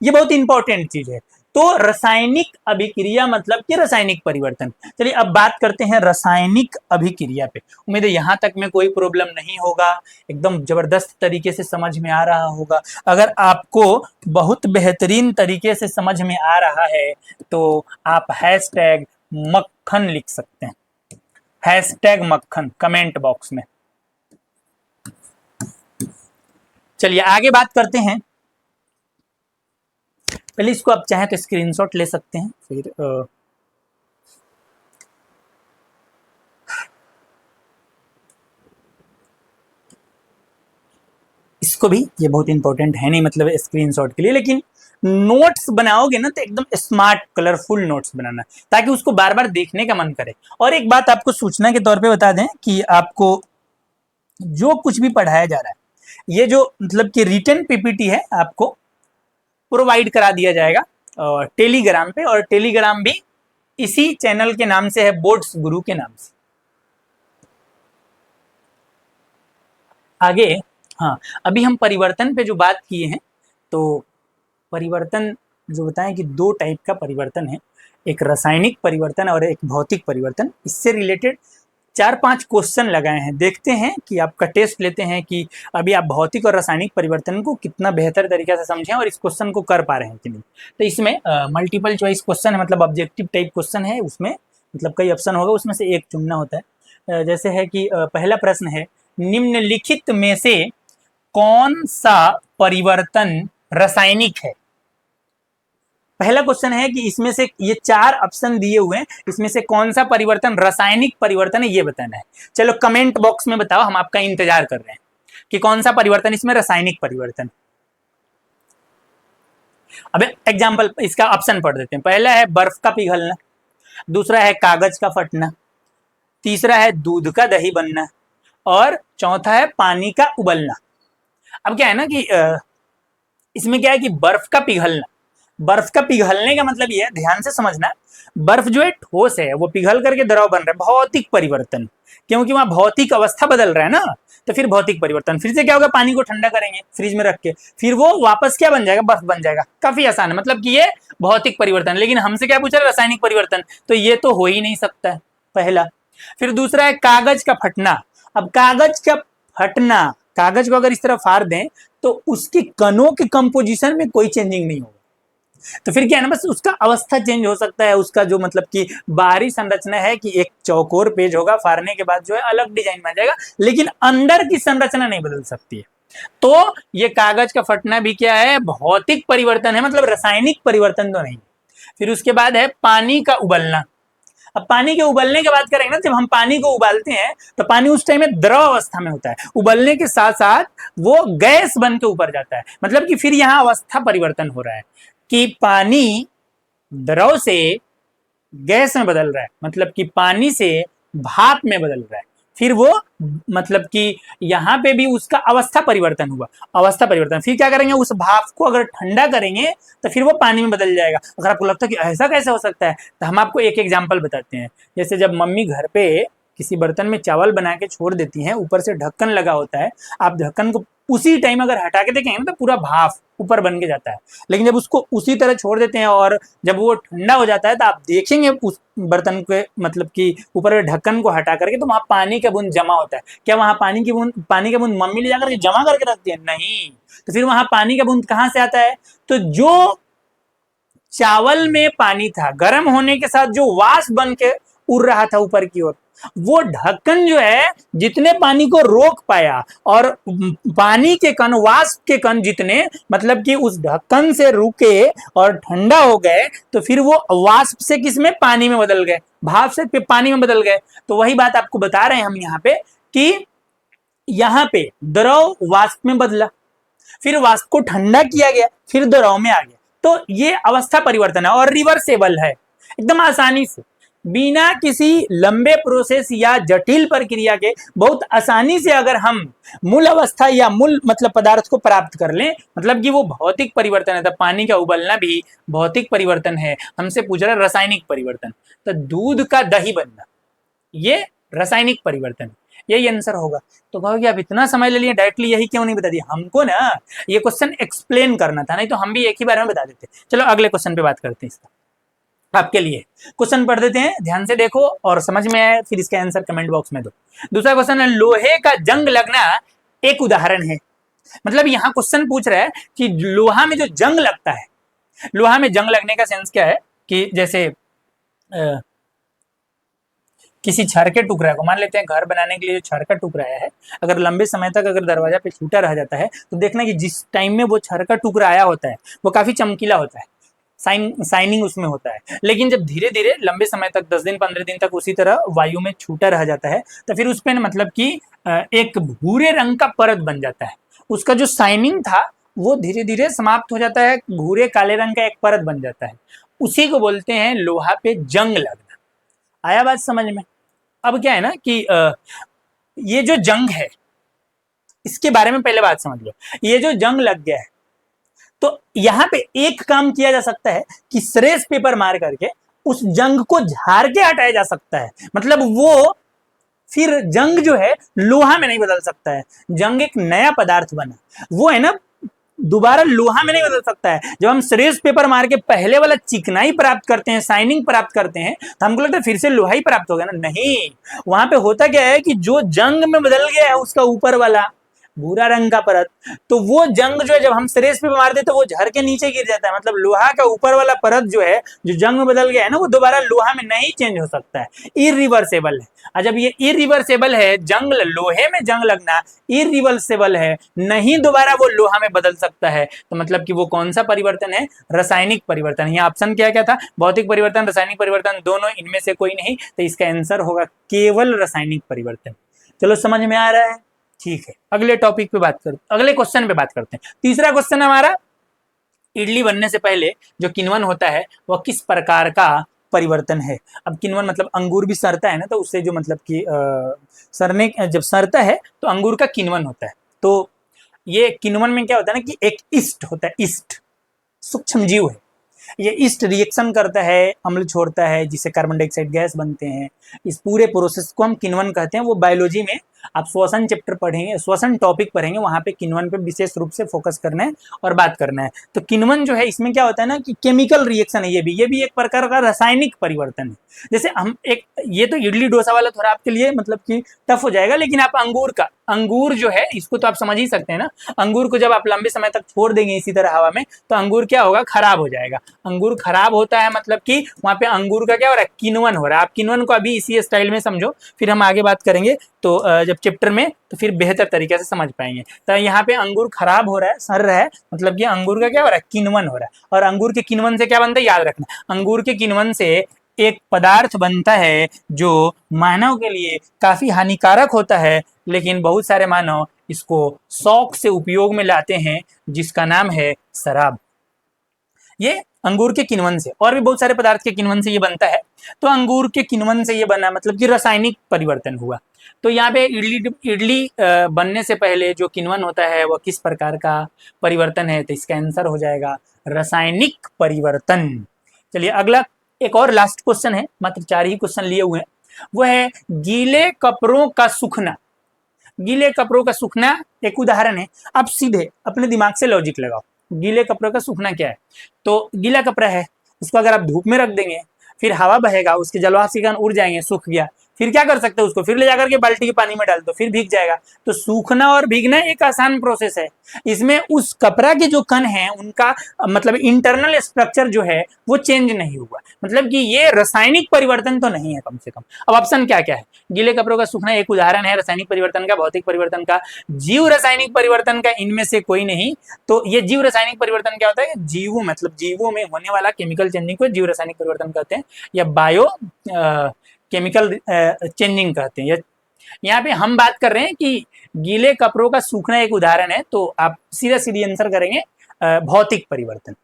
ये बहुत इंपॉर्टेंट चीज है। तो रासायनिक अभिक्रिया मतलब कि रासायनिक परिवर्तन। चलिए अब बात करते हैं रासायनिक अभिक्रिया पे। उम्मीद है यहां तक में कोई प्रॉब्लम नहीं होगा, एकदम जबरदस्त तरीके से समझ में आ रहा होगा। अगर आपको बहुत बेहतरीन तरीके से समझ में आ रहा है तो आप #मक्खन लिख सकते हैं, #मक्खन कमेंट बॉक्स में। चलिए आगे बात करते हैं। पहले इसको आप चाहें तो स्क्रीनशॉट ले सकते हैं, फिर इसको भी, ये बहुत इंपॉर्टेंट है नहीं मतलब स्क्रीनशॉट के लिए, लेकिन नोट्स बनाओगे ना तो एकदम स्मार्ट कलरफुल नोट्स बनाना ताकि उसको बार बार देखने का मन करे। और एक बात आपको सूचना के तौर पे बता दें कि आपको जो कुछ भी पढ़ाया जा रहा है ये जो मतलब कि रिटन पीपीटी है आपको प्रोवाइड करा दिया जाएगा टेलीग्राम पे, और टेलीग्राम भी इसी चैनल के नाम से है, बोर्ड्स गुरु के नाम से। आगे हाँ, अभी हम परिवर्तन पे जो बात किए हैं तो परिवर्तन जो बताएं कि 2 टाइप का परिवर्तन है, एक रासायनिक परिवर्तन और एक भौतिक परिवर्तन। इससे रिलेटेड 4-5 क्वेश्चन लगाए हैं, देखते हैं कि आपका टेस्ट लेते हैं कि अभी आप भौतिक और रासायनिक परिवर्तन को कितना बेहतर तरीके से समझें और इस क्वेश्चन को कर पा रहे हैं कि नहीं। तो इसमें मल्टीपल चॉइस क्वेश्चन है, मतलब ऑब्जेक्टिव टाइप क्वेश्चन है, उसमें मतलब कई ऑप्शन होगा, उसमें से एक चुनना होता है। जैसे है कि पहला प्रश्न है, निम्नलिखित में से कौन सा परिवर्तन रासायनिक है। पहला क्वेश्चन है कि इसमें से ये 4 ऑप्शन दिए हुए हैं, इसमें से कौन सा परिवर्तन रासायनिक परिवर्तन है ये बताना है। चलो कमेंट बॉक्स में बताओ, हम आपका इंतजार कर रहे हैं कि कौन सा परिवर्तन इसमें रासायनिक परिवर्तन। अब एग्जाम्पल इसका ऑप्शन पढ़ देते हैं। पहला है बर्फ का पिघलना, दूसरा है कागज का फटना, तीसरा है दूध का दही बनना, और चौथा है पानी का उबलना। अब क्या है ना कि इसमें क्या है कि बर्फ का पिघलना, बर्फ का पिघलने का मतलब ये है, ध्यान से समझना, बर्फ जो है ठोस है, वो पिघल करके द्रव बन रहा है, भौतिक परिवर्तन, क्योंकि वहां भौतिक अवस्था बदल रहा है ना, तो फिर भौतिक परिवर्तन। फिर से क्या होगा, पानी को ठंडा करेंगे फ्रिज में रख के, फिर वो वापस क्या बन जाएगा, बर्फ बन जाएगा। काफी आसान है, मतलब कि ये भौतिक परिवर्तन। लेकिन हमसे क्या पूछा, रासायनिक परिवर्तन, तो ये तो हो ही नहीं सकता है, पहला। फिर दूसरा है कागज का फटना। अब कागज का फटना, कागज को अगर इस तरह फाड़ दें तो उसके कणों के कंपोजिशन में कोई चेंजिंग नहीं होगा, तो फिर क्या है ना, बस उसका अवस्था चेंज हो सकता है, उसका जो मतलब कि बाहरी संरचना है कि एक चौकोर पेज होगा, फाड़ने के बाद जो है अलग डिजाइन में आ जाएगा, लेकिन अंदर की संरचना नहीं बदल सकती है। तो ये कागज का फटना भी क्या है, भौतिक परिवर्तन है, मतलब रासायनिक परिवर्तन तो नहीं। फिर उसके बाद है पानी का उबलना। अब पानी के उबलने की बात करेंगे ना, जब हम पानी को उबालते हैं तो पानी उस टाइम में द्रव अवस्था में होता है, उबलने के साथ साथ वो गैस बन के ऊपर जाता है, मतलब कि फिर यहाँ अवस्था परिवर्तन हो रहा है कि पानी द्रव से गैस में बदल रहा है, मतलब कि पानी से भाप में बदल रहा है। फिर वो मतलब कि यहाँ पे भी उसका अवस्था परिवर्तन हुआ, अवस्था परिवर्तन। फिर क्या करेंगे, उस भाप को अगर ठंडा करेंगे तो फिर वो पानी में बदल जाएगा। अगर आपको लगता है कि ऐसा कैसे हो सकता है, तो हम आपको एक एग्जाम्पल बताते हैं। जैसे जब मम्मी घर पे किसी बर्तन में चावल बना के छोड़ देती हैं, ऊपर से ढक्कन लगा होता है, आप ढक्कन को उसी टाइम अगर हटा के देखेंगे ना तो पूरा भाप ऊपर बन के जाता है। लेकिन जब उसको उसी तरह छोड़ देते हैं और जब वो ठंडा हो जाता है तो आप देखेंगे उस बर्तन के मतलब कि ऊपर ढक्कन को हटा करके, तो वहां पानी का बूंद जमा होता है। क्या वहां पानी की बूंद मम्मी ले जाकर के जमा करके रखती है? नहीं। तो फिर वहां पानी का बूंद कहां से आता है? तो जो चावल में पानी था, गर्म होने के साथ जो वाष्प बन के उड़ रहा था ऊपर की ओर, वो ढक्कन जो है जितने पानी को रोक पाया, और पानी के कण, वाष्प के कण जितने मतलब कि उस ढक्कन से रुके और ठंडा हो गए, तो फिर वो वाष्प से किस में, पानी में बदल गए, भाप से पानी में बदल गए। तो वही बात आपको बता रहे हैं हम यहाँ पे कि यहाँ पे द्रव वाष्प में बदला, फिर वाष्प को ठंडा किया गया, फिर द्रव में आ गया। तो ये अवस्था परिवर्तन है और रिवर्सेबल है, एकदम आसानी से, बिना किसी लंबे प्रोसेस या जटिल प्रक्रिया के बहुत आसानी से अगर हम मूल अवस्था या मूल मतलब पदार्थ को प्राप्त कर लें, मतलब कि वो भौतिक परिवर्तन है। तो पानी का उबलना भी भौतिक परिवर्तन है। हमसे पूछ रहा है रासायनिक परिवर्तन, तो दूध का दही बनना ये रासायनिक परिवर्तन, यही आंसर होगा। तो कहोगे आप इतना समय ले लिए, डायरेक्टली यही क्यों नहीं बता दिया? हमको ना ये क्वेश्चन एक्सप्लेन करना था, नहीं तो हम भी एक ही बारे में बता देते। चलो अगले क्वेश्चन पे बात करते हैं। इसका आपके लिए क्वेश्चन पढ़ देते हैं, ध्यान से देखो और समझ में आए फिर इसका आंसर कमेंट बॉक्स में दो। दूसरा क्वेश्चन है, लोहे का जंग लगना एक उदाहरण है। मतलब यहाँ क्वेश्चन पूछ रहा है कि लोहा में जो जंग लगता है, लोहा में जंग लगने का सेंस क्या है कि जैसे किसी छड़ के टुकड़ा को, मान लेते हैं घर बनाने के लिए जो छड़ का टुकड़ा है, अगर लंबे समय तक अगर दरवाजा पे छूटा रह जाता है तो देखना कि जिस टाइम में वो छड़ का टुकड़ा आया होता है वो काफी चमकीला होता है, साइनिंग उसमें होता है। लेकिन जब धीरे धीरे लंबे समय तक 10 दिन 15 दिन तक उसी तरह वायु में छूटा रह जाता है तो फिर उस पर मतलब कि एक भूरे रंग का परत बन जाता है, उसका जो शाइनिंग था वो धीरे धीरे समाप्त हो जाता है, भूरे काले रंग का एक परत बन जाता है। उसी को बोलते हैं लोहा पे जंग लगना। आया बात समझ में? अब क्या है ना कि ये जो जंग है इसके बारे में पहले बात समझ लो। ये जो जंग लग गया है तो यहाँ पे एक काम किया जा सकता है कि श्रेष पेपर मार करके उस जंग को झाड़ के हटाया जा सकता है। मतलब वो फिर जंग जो है लोहा में नहीं बदल सकता है, जंग एक नया पदार्थ बना, वो है ना दोबारा लोहा में नहीं बदल सकता है। जब हम श्रेष पेपर मार के पहले वाला चिकनाई प्राप्त करते हैं, शाइनिंग प्राप्त करते हैं, तो हमको लगता है फिर से लोहा ही प्राप्त हो गया ना, नहीं। वहां पे होता क्या है कि जो जंग में बदल गया है उसका ऊपर वाला भूरा रंग का परत, तो वो जंग जो है जब हम सिरे पे मारते तो वो झर के नीचे गिर जाता है। मतलब लोहा का ऊपर वाला परत जो है, जो जंग में बदल गया है ना, वो दोबारा लोहा में नहीं चेंज हो सकता है, इरिवर्सेबल है। और जब ये इरिवर्सेबल है, जंग लोहे में जंग लगना इरिवर्सेबल है, नहीं दोबारा वो लोहा में बदल सकता है, तो मतलब कि वो कौन सा परिवर्तन है? रासायनिक परिवर्तन। यहाँ ऑप्शन क्या क्या था? भौतिक परिवर्तन, रासायनिक परिवर्तन, दोनों, इनमें से कोई नहीं, तो इसका आंसर होगा केवल रासायनिक परिवर्तन। चलो समझ में आ रहा है? ठीक है, अगले टॉपिक पे बात करते, अगले क्वेश्चन पे बात करते हैं। तीसरा क्वेश्चन हमारा, इडली बनने से पहले जो किण्वन होता है वह किस प्रकार का परिवर्तन है? अब किण्वन मतलब अंगूर भी सड़ता है ना, तो उससे जो मतलब कि सड़ने, जब सड़ता है तो अंगूर का किण्वन होता है। तो ये किण्वन में क्या होता है ना कि एक ईस्ट होता है, ईस्ट सूक्ष्म जीव है, ये ईस्ट रिएक्शन करता है, अम्ल छोड़ता है, जिससे कार्बन डाइऑक्साइड गैस बनते हैं। इस पूरे प्रोसेस को हम किण्वन कहते हैं। वो बायोलॉजी में आप श्वसन चैप्टर पढ़ेंगे, श्वसन टॉपिक पढ़ेंगे, वहां पे किण्वन पे विशेष रूप से फोकस करना है और बात करना है। तो किण्वन जो है, इसमें क्या होता है ना कि केमिकल रिएक्शन है, ये भी एक प्रकार का रासायनिक परिवर्तन है। जैसे हम एक, ये तो इडली डोसा वाला थोड़ा आपके लिए मतलब कि टफ हो जाएगा, लेकिन आप अंगूर जो है इसको तो आप समझ ही सकते हैं ना। अंगूर को जब आप लंबे समय तक छोड़ देंगे इसी तरह हवा में, तो अंगूर क्या होगा? खराब हो जाएगा। अंगूर खराब होता है मतलब कि वहां पे अंगूर का क्या हो रहा है? किण्वन हो रहा है। आप किण्वन को अभी इसी स्टाइल में समझो, फिर हम आगे बात करेंगे तो जब चैप्टर में, तो फिर बेहतर तरीके से समझ पाएंगे। तो यहाँ पे अंगूर खराब हो रहा है, सड़ रहा है, मतलब कि अंगूर का क्या हो रहा है? किण्वन हो रहा है। और अंगूर के किण्वन से क्या बनता है? याद रखना, अंगूर के किण्वन से एक पदार्थ बनता है जो मानव के लिए काफी हानिकारक होता है, लेकिन बहुत सारे मानव इसको शौक से उपयोग में लाते हैं, जिसका नाम है शराब। ये अंगूर के किण्वन से, और भी बहुत सारे पदार्थ के किण्वन से ये बनता है। तो अंगूर के किण्वन से ये बना, मतलब कि रासायनिक परिवर्तन हुआ। तो यहाँ पे इडली बनने से पहले जो किण्वन होता है वह किस प्रकार का परिवर्तन है? तो इसका आंसर हो जाएगा रासायनिक परिवर्तन। चलिए अगला, एक और लास्ट क्वेश्चन है, मात्र 4 ही क्वेश्चन लिए हुए हैं। वो है गीले कपड़ों का सूखना। गीले कपड़ों का सूखना एक उदाहरण है। आप सीधे अपने दिमाग से लॉजिक लगाओ, गीले कपड़ों का सूखना क्या है? तो गीला कपड़ा है, उसको अगर आप धूप में रख देंगे, फिर हवा बहेगा, उसके जलवाष्प के कारण उड़ जाएंगे, सूख गया, फिर क्या कर सकते हो? उसको फिर ले जाकर के बाल्टी के पानी में डाल दो, फिर भीग जाएगा। तो सूखना और भीगना एक आसान प्रोसेस है। इसमें उस कपड़ा के जो कण है उनका मतलब इंटरनल स्ट्रक्चर जो है वो चेंज नहीं हुआ, मतलब कि ये रासायनिक परिवर्तन तो नहीं है कम से कम। अब ऑप्शन क्या क्या है? गीले कपड़ों का सूखना एक उदाहरण है रासायनिक परिवर्तन का, भौतिक परिवर्तन का, जीव रासायनिक परिवर्तन का, इनमें से कोई नहीं। तो ये जीव रासायनिक परिवर्तन क्या होता है? जीवों मतलब जीवों में होने वाला केमिकल चेंजिंग को जीव रासायनिक परिवर्तन कहते हैं, या बायो केमिकल चेंजिंग कहते हैं। यहाँ पे हम बात कर रहे हैं कि गीले कपड़ों का सूखना एक उदाहरण है, तो आप सीधा सीधी आंसर करेंगे भौतिक परिवर्तन।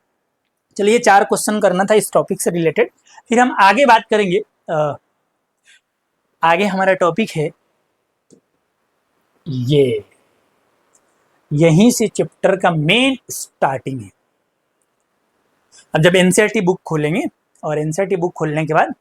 चलिए 4 क्वेश्चन करना था इस टॉपिक से रिलेटेड, फिर हम आगे बात करेंगे। आगे हमारा टॉपिक है ये, यहीं से चैप्टर का मेन स्टार्टिंग है। अब जब एनसीईआरटी बुक खोलेंगे, और एनसीईआरटी बुक खोलने के बाद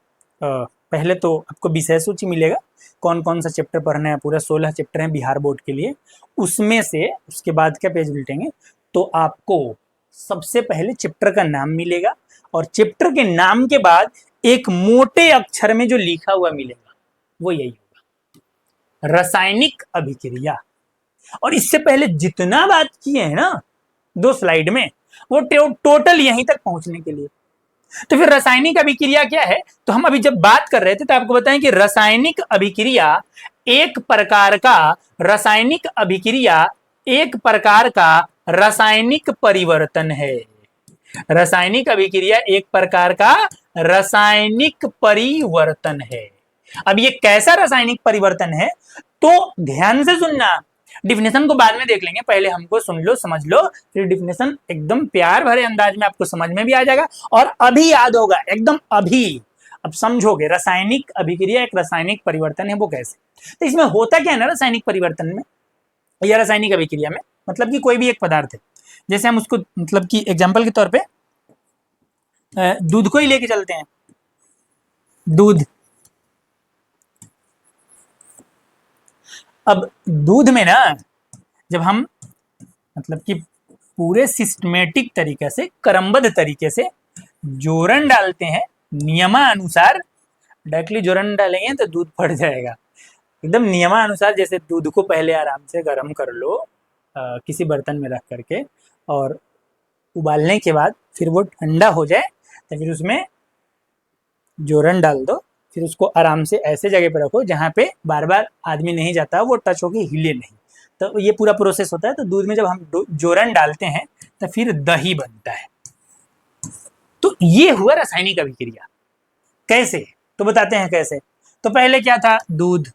पहले तो आपको विषय सूची मिलेगा, कौन कौन सा चैप्टर पढ़ना है। पूरा 16 चैप्टर हैं बिहार बोर्ड के लिए, उसमें से उसके बाद क्या पेज उल्टेंगे तो आपको सबसे पहले चैप्टर का नाम मिलेगा, और चैप्टर के नाम के बाद एक मोटे अक्षर में जो लिखा हुआ मिलेगा वो यही होगा, रासायनिक अभिक्रिया। और इससे पहले जितना बात किए हैं ना 2 स्लाइड में, वो टोटल यहीं तक पहुंचने के लिए। तो फिर रासायनिक अभिक्रिया क्या है? तो हम अभी जब बात कर रहे थे तो आपको बताएं कि रासायनिक अभिक्रिया एक प्रकार का रासायनिक अभिक्रिया एक प्रकार का रासायनिक परिवर्तन है। रासायनिक अभिक्रिया एक प्रकार का रासायनिक परिवर्तन है। अब ये कैसा रासायनिक परिवर्तन है? तो ध्यान से सुनना, डिफिनेशन को बाद में देख लेंगे, पहले हमको सुन लो, समझ लो, फिर डिफिनेशन एकदम प्यार भरे अंदाज में आपको समझ में भी आ जाएगा और अभी याद होगा एकदम अभी। अब समझोगे रासायनिक अभिक्रिया एक रासायनिक परिवर्तन है, वो कैसे? तो इसमें होता क्या है ना रासायनिक परिवर्तन में या रासायनिक अभिक्रिया में, मतलब कि कोई भी एक पदार्थ है, जैसे हम उसको मतलब कि एग्जाम्पल के तौर पे दूध को ही लेके चलते हैं। दूध, अब दूध में ना जब हम मतलब कि पूरे सिस्टमेटिक तरीके से, क्रमबद्ध तरीके से जोड़न डालते हैं नियमानुसार, डायरेक्टली जोड़न डालेंगे तो दूध फट जाएगा। एकदम नियमानुसार, जैसे दूध को पहले आराम से गर्म कर लो, किसी बर्तन में रख करके, और उबालने के बाद फिर वो ठंडा हो जाए तो फिर उसमें जोरन डाल दो, फिर उसको आराम से ऐसे जगह पर रखो जहाँ पे बार बार आदमी नहीं जाता, वो टच होके हिले नहीं। तो ये पूरा प्रोसेस होता है। तो दूध में जब हम जोरन डालते हैं तो फिर दही बनता है। तो ये हुआ रासायनिक अभिक्रिया। कैसे, तो बताते हैं कैसे। तो पहले क्या था, दूध,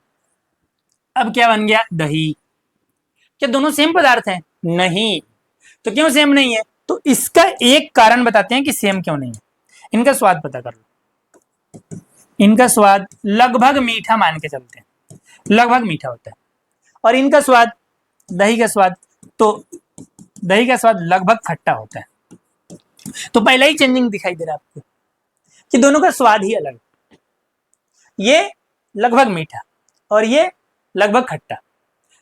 अब क्या बन गया, दही। क्या दोनों सेम पदार्थ हैं? नहीं। तो क्यों सेम नहीं है? तो इसका एक कारण बताते हैं कि सेम क्यों नहीं है। इनका स्वाद पता कर लो। इनका स्वाद लगभग मीठा मान के चलते हैं, लगभग मीठा होता है। और इनका स्वाद, दही का स्वाद, तो दही का स्वाद लगभग खट्टा होता है। तो पहले ही चेंजिंग दिखाई दे रहा है आपको कि दोनों का स्वाद ही अलग। ये लगभग मीठा और ये लगभग खट्टा,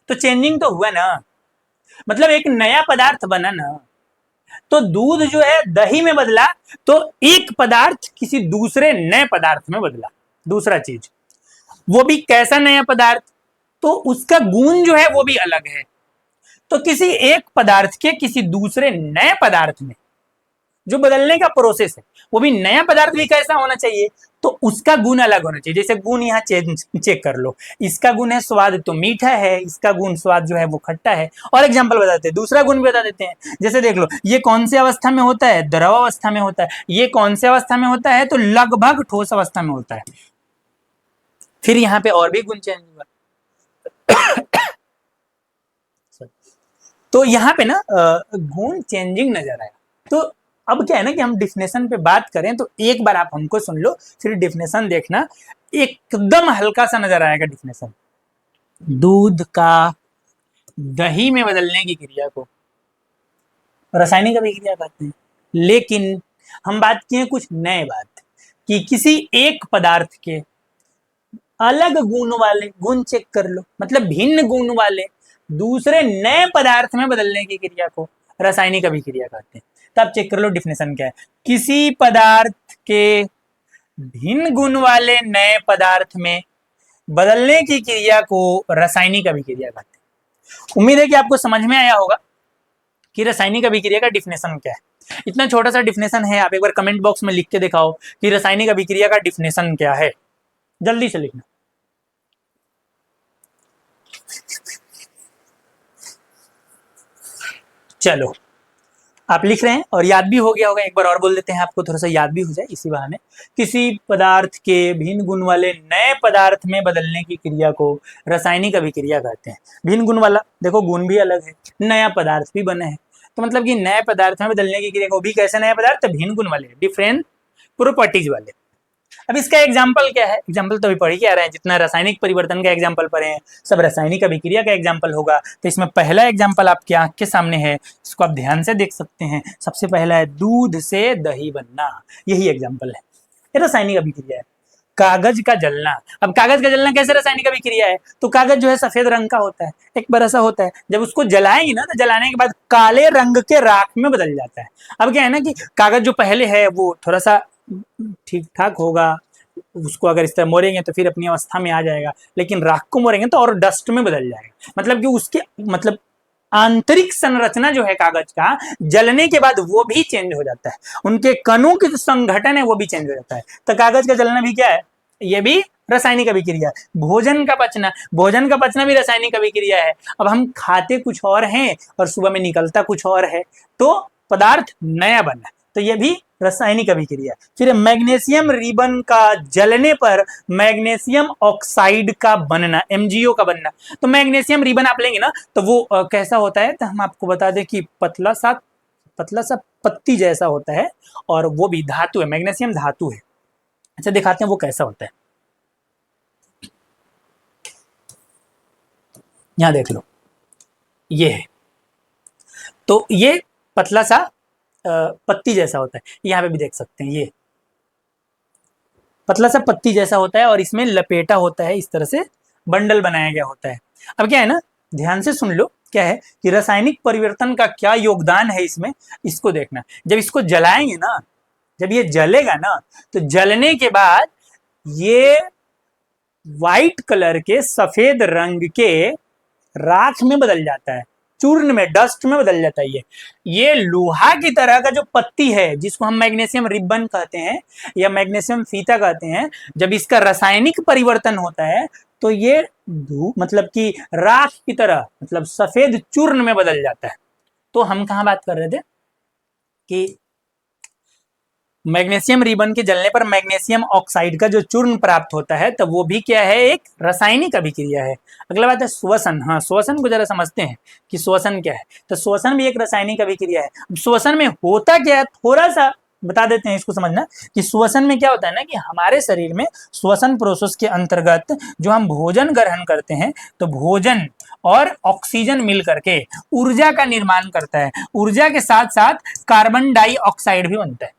तो चेंजिंग तो हुआ ना, मतलब एक नया पदार्थ बना ना। तो दूध जो है दही में बदला, तो एक पदार्थ किसी दूसरे नए पदार्थ में बदला, दूसरा चीज। वो भी कैसा नया पदार्थ? तो उसका गुण जो है वो भी अलग है। तो किसी एक पदार्थ के किसी दूसरे नए पदार्थ में जो बदलने का प्रोसेस है, वो भी नया पदार्थ भी कैसा होना चाहिए? तो उसका गुण अलग होना चाहिए। जैसे गुण यहाँ चेक कर लो, इसका गुण है स्वाद, तो मीठा है, इसका गुण स्वाद जो है वो खट्टा है। और एग्जांपल बता देते हैं, दूसरा गुण भी बता देते हैं। जैसे देख लो, ये कौन से अवस्था में होता है? द्रव अवस्था में होता है। ये कौन से अवस्था में होता है? तो लगभग ठोस अवस्था में होता है। फिर यहाँ पे और भी गुण चेंज हुआ। तो यहाँ पे ना गुण चेंजिंग नजर आया। तो अब क्या है ना कि हम डिफिनेशन पे बात करें, तो एक बार आप हमको सुन लो, फिर डिफिनेशन देखना, एकदम हल्का सा नजर आएगा डिफिनेशन। दूध का दही में बदलने की क्रिया को रासायनिक अभिक्रिया कहते हैं। लेकिन हम बात किए कुछ नए बात, कि किसी एक पदार्थ के अलग गुण वाले, गुण चेक कर लो, मतलब भिन्न गुण वाले दूसरे नए पदार्थ में बदलने की क्रिया को रासायनिक अभिक्रिया कहते हैं। तब चेक कर लो डिफिनेशन क्या है। किसी पदार्थ के भिन्न गुण वाले नए पदार्थ में बदलने की क्रिया को रासायनिक अभिक्रिया कहते हैं। उम्मीद है कि आपको समझ में आया होगा कि रासायनिक अभिक्रिया का डिफिनेशन क्या है। इतना छोटा सा डिफिनेशन है, आप एक बार कमेंट बॉक्स में लिख के दिखाओ कि रासायनिक अभिक्रिया का डिफिनेशन क्या है। जल्दी से लिखना। चलो, आप लिख रहे हैं और याद भी हो गया होगा। एक बार और बोल देते हैं, आपको थोड़ा सा याद भी हो जाए इसी बहाने। किसी पदार्थ के भिन्न गुण वाले नए पदार्थ में बदलने की क्रिया को रासायनिक अभिक्रिया कहते हैं। भिन्न गुण वाला, देखो गुण भी अलग है, नया पदार्थ भी बने हैं, तो मतलब कि नए पदार्थ में बदलने की क्रिया को भी कैसे नए पदार्थ? भिन्न गुण वाले, डिफरेंट प्रॉपर्टीज वाले। अब इसका एग्जाम्पल क्या है? एग्जाम्पल तो अभी पढ़ के आ रहे हैं, जितना रासायनिक परिवर्तन का एग्जाम्पल पढ़े हैं सब रासायनिक अभिक्रिया का एग्जाम्पल होगा। तो इसमें पहला एग्जाम्पल आपके आंख के सामने है, इसको आप ध्यान से देख सकते हैं। सबसे पहला है दूध से दही बनना, यही एग्जाम्पल है, ये रासायनिक अभिक्रिया है। कागज का जलना, अब कागज का जलना कैसे रासायनिक अभिक्रिया है? तो कागज जो है सफेद रंग का होता है, एक बार ऐसा होता है, जब उसको जलाएंगे ना, तो जलाने के बाद काले रंग के राख में बदल जाता है। अब क्या है ना कि कागज जो पहले है वो थोड़ा सा ठीक ठाक होगा, उसको अगर इस तरह मोड़ेंगे तो फिर अपनी अवस्था में आ जाएगा, लेकिन राख को मोड़ेंगे तो और डस्ट में बदल जाएगा। मतलब कि उसके मतलब आंतरिक संरचना जो है कागज का, जलने के बाद वो भी चेंज हो जाता है, उनके कणों के जो संगठन है वो भी चेंज हो जाता है। तो कागज का जलना भी क्या है? ये भी रासायनिक अभिक्रिया है। भोजन का पचना, भोजन का पचना भी रासायनिक अभिक्रिया है। अब हम खाते कुछ और हैं और सुबह में निकलता कुछ और है, तो पदार्थ नया बना, तो ये भी रासायनिक अभिक्रिया। फिर मैग्नीशियम रिबन का जलने पर मैग्नीशियम ऑक्साइड का बनना, MgO का बनना। तो मैग्नीशियम रिबन आप लेंगे ना, तो वो कैसा होता है? तो हम आपको बता दें कि पतला सा पत्ती जैसा होता है, और वो भी धातु है, मैग्नीशियम धातु है। अच्छा, दिखाते हैं वो कैसा होता है। यहां देख लो, ये है, तो ये पतला सा पत्ती जैसा होता है। यहाँ पे भी देख सकते हैं, ये पतला सा पत्ती जैसा होता है और इसमें लपेटा होता है, इस तरह से बंडल बनाया गया होता है। अब क्या है ना, ध्यान से सुन लो, क्या है कि रासायनिक परिवर्तन का क्या योगदान है इसमें, इसको देखना। जब इसको जलाएंगे ना, जब ये जलेगा ना, तो जलने के बाद ये व्हाइट कलर के, सफेद रंग के राख में बदल जाता है। चूर्ण में, डस्ट में बदल जाता है। ये लोहा की तरह का जो पत्ती है, जिसको हम मैग्नीशियम रिबन कहते हैं या मैग्नीशियम फीता कहते हैं, जब इसका रासायनिक परिवर्तन होता है तो ये मतलब कि राख की तरह, मतलब सफेद चूर्ण में बदल जाता है। तो हम कहाँ बात कर रहे थे कि मैग्नीशियम रिबन के जलने पर मैग्नीशियम ऑक्साइड का जो चूर्ण प्राप्त होता है, तब वो भी क्या है, एक रासायनिक अभिक्रिया है। अगला बात है श्वसन। हाँ, श्वसन को जरा समझते हैं कि श्वसन क्या है। तो श्वसन भी एक रासायनिक अभिक्रिया है। अब श्वसन में होता क्या है, थोड़ा सा बता देते हैं इसको समझना कि श्वसन में क्या होता है ना, कि हमारे शरीर में श्वसन प्रोसेस के अंतर्गत जो हम भोजन ग्रहण करते हैं, तो भोजन और ऑक्सीजन मिल करके ऊर्जा का निर्माण करता है। ऊर्जा के साथ साथ कार्बन डाइऑक्साइड भी बनता है।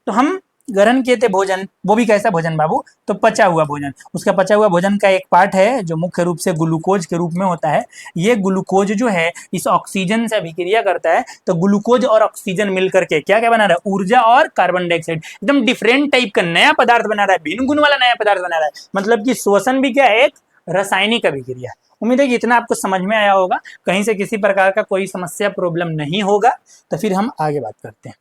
तो हम ग्रहण किए थे भोजन, वो भी कैसा भोजन बाबू, तो पचा हुआ भोजन। उसका पचा हुआ भोजन का एक पार्ट है जो मुख्य रूप से ग्लूकोज के रूप में होता है। ये ग्लूकोज जो है इस ऑक्सीजन से अभिक्रिया करता है, तो ग्लूकोज और ऑक्सीजन मिलकर के क्या क्या बना रहा है, ऊर्जा और कार्बन डाइऑक्साइड, एकदम डिफरेंट टाइप का नया पदार्थ बना रहा है, भिन्न गुण वाला नया पदार्थ बना रहा है। मतलब कि श्वसन भी क्या है, एक रासायनिक अभिक्रिया। उम्मीद है कि इतना आपको समझ में आया होगा, कहीं से किसी प्रकार का कोई समस्या प्रॉब्लम नहीं होगा। तो फिर हम आगे बात करते हैं।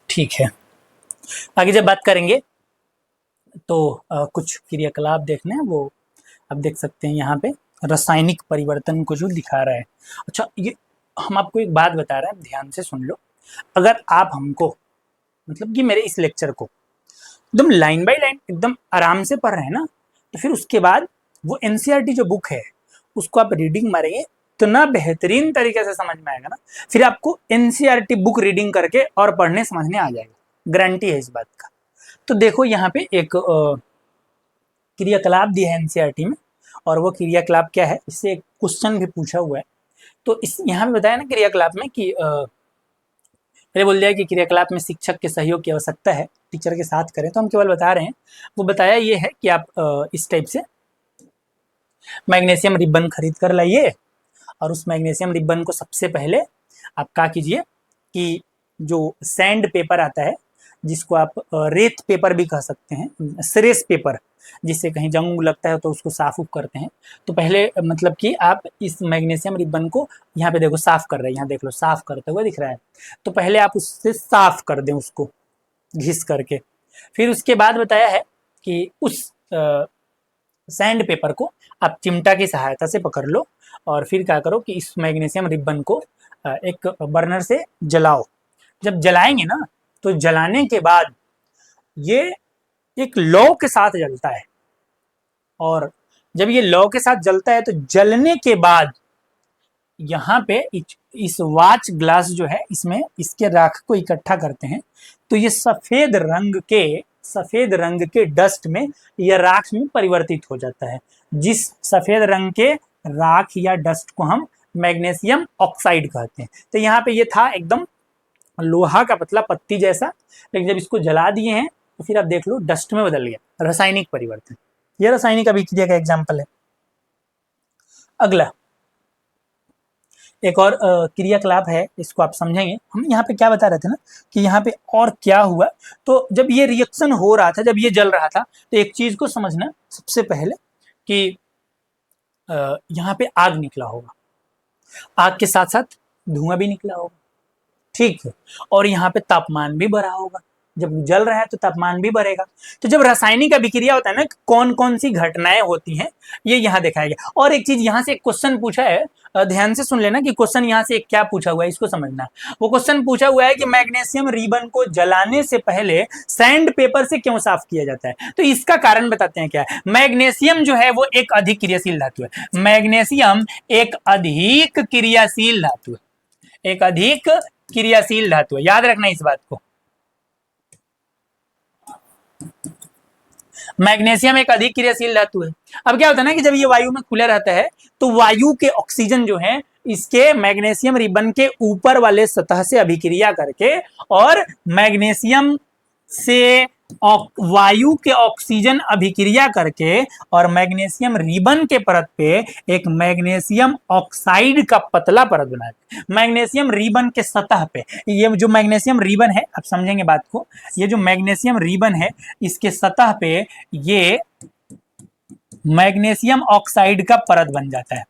ठीक है, आगे जब बात करेंगे तो कुछ क्रियाकलाप देखने हैं, वो आप देख सकते हैं यहाँ पे रासायनिक परिवर्तन को जो दिखा रहा है। अच्छा, ये हम आपको एक बात बता रहे हैं, ध्यान से सुन लो। अगर आप हमको, मतलब कि मेरे इस लेक्चर को एकदम लाइन बाय लाइन एकदम आराम से पढ़ रहे हैं ना, तो फिर उसके बाद वो एनसीईआरटी जो बुक है उसको आप रीडिंग मारेंगे, इतना बेहतरीन तरीके से समझ में आएगा ना, फिर आपको एनसीईआरटी बुक रीडिंग करके और पढ़ने समझने आ जाएगा, गारंटी है इस बात का। तो देखो यहाँ पे एक क्रियाकलाप दिया है एनसीईआरटी में, और वो क्रियाकलाप क्या है, इससे एक क्वेश्चन भी पूछा हुआ है। तो इस यहाँ पे बताया ना क्रियाकलाप में कि मैंने बोल दिया कि क्रियाकलाप में शिक्षक के सहयोग की आवश्यकता है, टीचर के साथ करें, तो हम केवल बता रहे हैं। वो बताया ये है कि आप इस टाइप से मैग्नीशियम रिबन खरीद कर लाइए, और उस मैग्नीशियम रिबन को सबसे पहले आप क्या कीजिए कि जो सैंड पेपर आता है, जिसको आप रेत पेपर भी कह सकते हैं, सरेस पेपर, जिससे कहीं जंग लगता है तो उसको साफ उफ करते हैं। तो पहले मतलब कि आप इस मैग्नीशियम रिबन को यहाँ पे देखो साफ कर रहे हैं, यहाँ देख लो साफ करते हुए दिख रहा है। तो पहले आप उससे साफ कर दें उसको घिस करके। फिर उसके बाद बताया है कि उस सैंड पेपर को आप चिमटा की सहायता से पकड़ लो, और फिर क्या करो कि इस मैग्नीशियम रिबन को एक बर्नर से जलाओ। जब जलाएंगे ना, तो जलाने के बाद ये एक लौ के साथ जलता है, और जब ये लौ के साथ जलता है तो जलने के बाद यहाँ पे इस वाच ग्लास जो है, इसमें इसके राख को इकट्ठा करते हैं, तो ये सफेद रंग के डस्ट में या राख में परिवर्तित हो जाता है। जिस सफेद रंग के राख या डस्ट को हम मैग्नीशियम ऑक्साइड कहते हैं। तो यहाँ पे ये था एकदम लोहा का पतला पत्ती जैसा, लेकिन जब इसको जला दिए हैं तो फिर आप देख लो डस्ट में बदल गया, रासायनिक परिवर्तन। यह रासायनिक अभिक्रिया का एग्जाम्पल है। अगला एक और क्रियाकलाप है, इसको आप समझेंगे। हम यहाँ पे क्या बता रहे थे ना कि यहाँ पे और क्या हुआ, तो जब ये रिएक्शन हो रहा था, जब ये जल रहा था, तो एक चीज को समझना सबसे पहले कि यहाँ पे आग निकला होगा, आग के साथ साथ धुआं भी निकला होगा, ठीक है, और यहाँ पे तापमान भी बढ़ा होगा। जब जल रहा है तो तापमान भी बढ़ेगा। तो जब रासायनिक अभिक्रिया होता है ना, कौन कौन सी घटनाएं होती हैं, ये यहाँ दिखाया गया। और एक चीज यहाँ से एक क्वेश्चन पूछा है, ध्यान से सुन लेना कि क्वेश्चन यहाँ से एक क्या पूछा हुआ है, इसको समझना। वो क्वेश्चन पूछा हुआ है कि मैग्नीशियम रिबन को जलाने से पहले सैंड पेपर से क्यों साफ किया जाता है। तो इसका कारण बताते हैं क्या है। मैग्नीशियम जो है वो एक अधिक क्रियाशील धातु है। मैग्नीशियम एक अधिक क्रियाशील धातु है, एक अधिक क्रियाशील धातु है, याद रखना इस बात को। मैग्नीशियम एक अधिक क्रियाशील धातु है। अब क्या होता है ना कि जब ये वायु में खुला रहता है, तो वायु के ऑक्सीजन जो है इसके मैग्नीशियम रिबन के ऊपर वाले सतह से अभिक्रिया करके और मैग्नीशियम से वायु के ऑक्सीजन अभिक्रिया करके और मैग्नीशियम रिबन के परत पे एक मैग्नीशियम ऑक्साइड का पतला परत बनाते हैं। मैग्नीशियम रिबन के सतह पे ये जो मैग्नीशियम रिबन है, आप समझेंगे बात को, ये जो मैग्नीशियम रिबन है इसके सतह पे ये मैग्नीशियम ऑक्साइड का परत बन जाता है।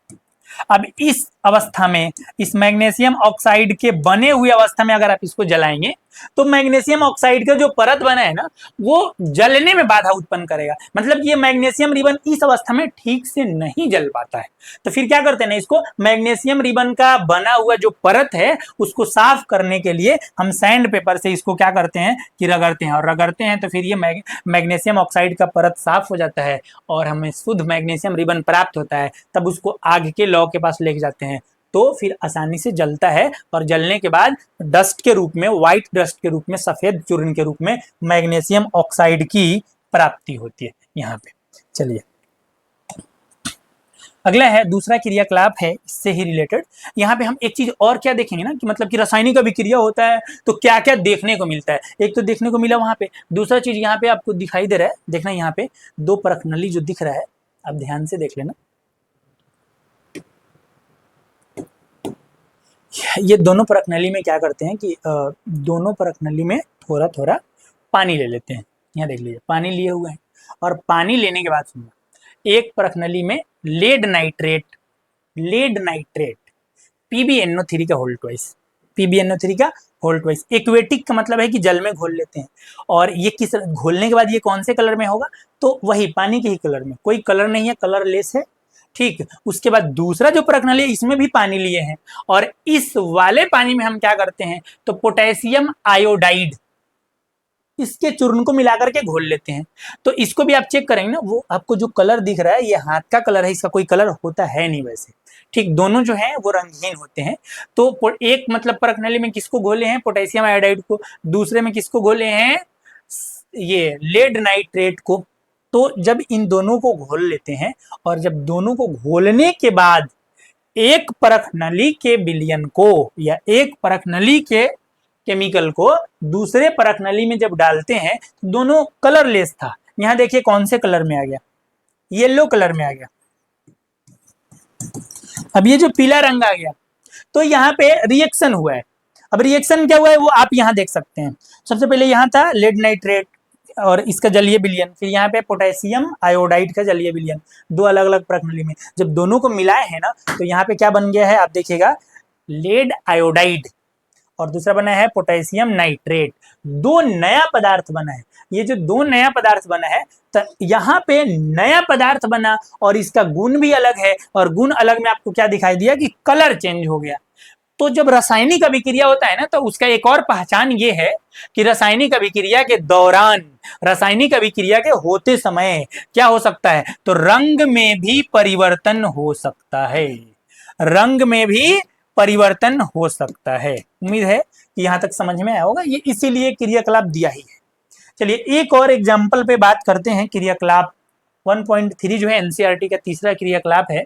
अब इस अवस्था में, इस मैग्नीशियम ऑक्साइड के बने हुए अवस्था में अगर आप इसको जलाएंगे तो मैग्नीशियम ऑक्साइड का जो परत बना है ना वो जलने में बाधा उत्पन्न करेगा। मतलब ये मैग्नीशियम रिबन इस अवस्था में ठीक से नहीं जल पाता है। तो फिर क्या करते हैं ना, इसको मैग्नीशियम रिबन का बना हुआ जो परत है उसको साफ करने के लिए हम सैंड पेपर से इसको क्या करते हैं कि रगड़ते हैं, और रगड़ते हैं तो फिर ये मैग्नीशियम ऑक्साइड का परत साफ हो जाता है और हमें शुद्ध मैग्नीशियम रिबन प्राप्त होता है। तब उसको आग के लौ के पास लेके जाते हैं तो फिर आसानी से जलता है, और जलने के बाद डस्ट के रूप में, व्हाइट डस्ट के रूप में, सफेद चूर्ण के रूप में मैग्नीशियम ऑक्साइड की प्राप्ति होती है यहाँ पे। चलिए अगला है दूसरा क्रियाकलाप है इससे ही रिलेटेड। यहाँ पे हम एक चीज और क्या देखेंगे ना कि मतलब कि रासायनिक अभिक्रिया होता है तो क्या क्या देखने को मिलता है। एक तो देखने को मिला वहां पे, दूसरा चीज यहाँ पे आपको दिखाई दे रहा है, देखना यहाँ पे दो परख नली जो दिख रहा है, आप ध्यान से देख लेना। ये दोनों परख नली में क्या करते हैं कि दोनों परख नली में थोड़ा थोड़ा पानी ले लेते हैं। यहाँ देख लीजिए पानी लिए हुए हैं, और पानी लेने के बाद सुनना, एक परख नली में लेड नाइट्रेट PbNO3 का होल ट्वाइस, PbNO3 का होल ट्वाइस। एक्वेटिक का मतलब है कि जल में घोल लेते हैं, और ये किस घोलने के बाद ये कौन से कलर में होगा, तो वही पानी के ही कलर में, कोई कलर नहीं है, कलरलेस है, ठीक। उसके बाद दूसरा जो परख नली है इसमें भी पानी लिए हैं, और इस वाले पानी में हम क्या करते हैं तो पोटेशियम आयोडाइड, इसके चूर्ण को मिलाकर के घोल लेते हैं। तो इसको भी आप चेक करेंगे ना, वो आपको जो कलर दिख रहा है ये हाथ का कलर है, इसका कोई कलर होता है नहीं वैसे, ठीक। दोनों जो हैं वो रंगहीन होते हैं। तो एक मतलब परख नली में किसको घोले हैं, पोटेशियम आयोडाइड को, दूसरे में किसको घोले हैं, ये लेड नाइट्रेट को। तो जब इन दोनों को घोल लेते हैं, और जब दोनों को घोलने के बाद एक परख नली के विलयन को या एक परख नली के केमिकल को दूसरे परख नली में जब डालते हैं तो दोनों कलरलेस था। यहां देखिए कौन से कलर में आ गया, येलो कलर में आ गया। अब ये जो पीला रंग आ गया तो यहाँ पे रिएक्शन हुआ है। अब रिएक्शन क्या हुआ है वो आप यहाँ देख सकते हैं। सबसे पहले यहाँ था लेड नाइट्रेट और इसका जलीय विलयन, फिर यहाँ पे पोटेशियम आयोडाइड का जलीय विलयन, दो अलग अलग परख नली में। जब दोनों को मिलाए हैं ना तो यहाँ पे क्या बन गया है आप देखिएगा, लेड आयोडाइड, और दूसरा बना है पोटेशियम नाइट्रेट। दो नया पदार्थ बना है। ये जो दो नया पदार्थ बना है तो यहाँ पे नया पदार्थ बना और इसका गुण भी अलग है, और गुण अलग में आपको क्या दिखाई दिया कि कलर चेंज हो गया। तो जब रासायनिक अभिक्रिया होता है ना तो उसका एक और पहचान ये है कि रासायनिक अभिक्रिया के दौरान, रासायनिक अभिक्रिया के होते समय क्या हो सकता है, तो रंग में भी परिवर्तन हो सकता है, रंग में भी परिवर्तन हो सकता है। उम्मीद है कि यहां तक समझ में आया होगा, ये इसीलिए क्रियाकलाप दिया ही है। चलिए एक और एग्जाम्पल पे बात करते हैं। क्रियाकलाप 1.3 जो है एनसीईआरटी का तीसरा क्रियाकलाप है।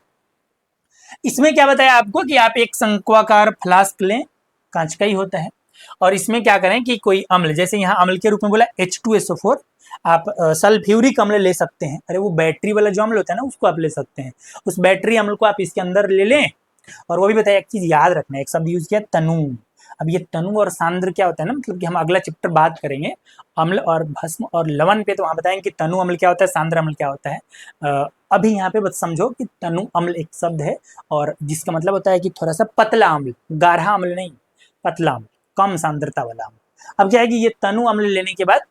इसमें क्या बताया आपको कि आप एक शंक्वाकार फ्लास्क लें, कांच का ही होता है, और इसमें क्या करें कि कोई अम्ल, जैसे यहाँ अम्ल के रूप में बोला H2SO4, आप सल्फ्यूरिक अम्ल ले सकते हैं। अरे वो बैटरी वाला जो अम्ल होता है ना उसको आप ले सकते हैं। उस बैटरी अम्ल को आप इसके अंदर ले लें, और वो भी बताया एक चीज याद रखना है, एक शब्द यूज किया तनु। अब ये तनु और सांद्र क्या होता है ना, मतलब कि हम अगला चैप्टर बात करेंगे अम्ल और भस्म और लवण पे, तो वहां बताएंगे कि तनु अम्ल क्या होता है, सांद्र अम्ल क्या होता है। अभी यहाँ पे बस समझो कि तनु अम्ल एक शब्द है, और जिसका मतलब होता है कि थोड़ा सा पतला अम्ल, गाढ़ा अम्ल नहीं, पतला अम्ल, कम सांद्रता वाला अम्ल। अब क्या है कि ये तनु अम्ल लेने के बाद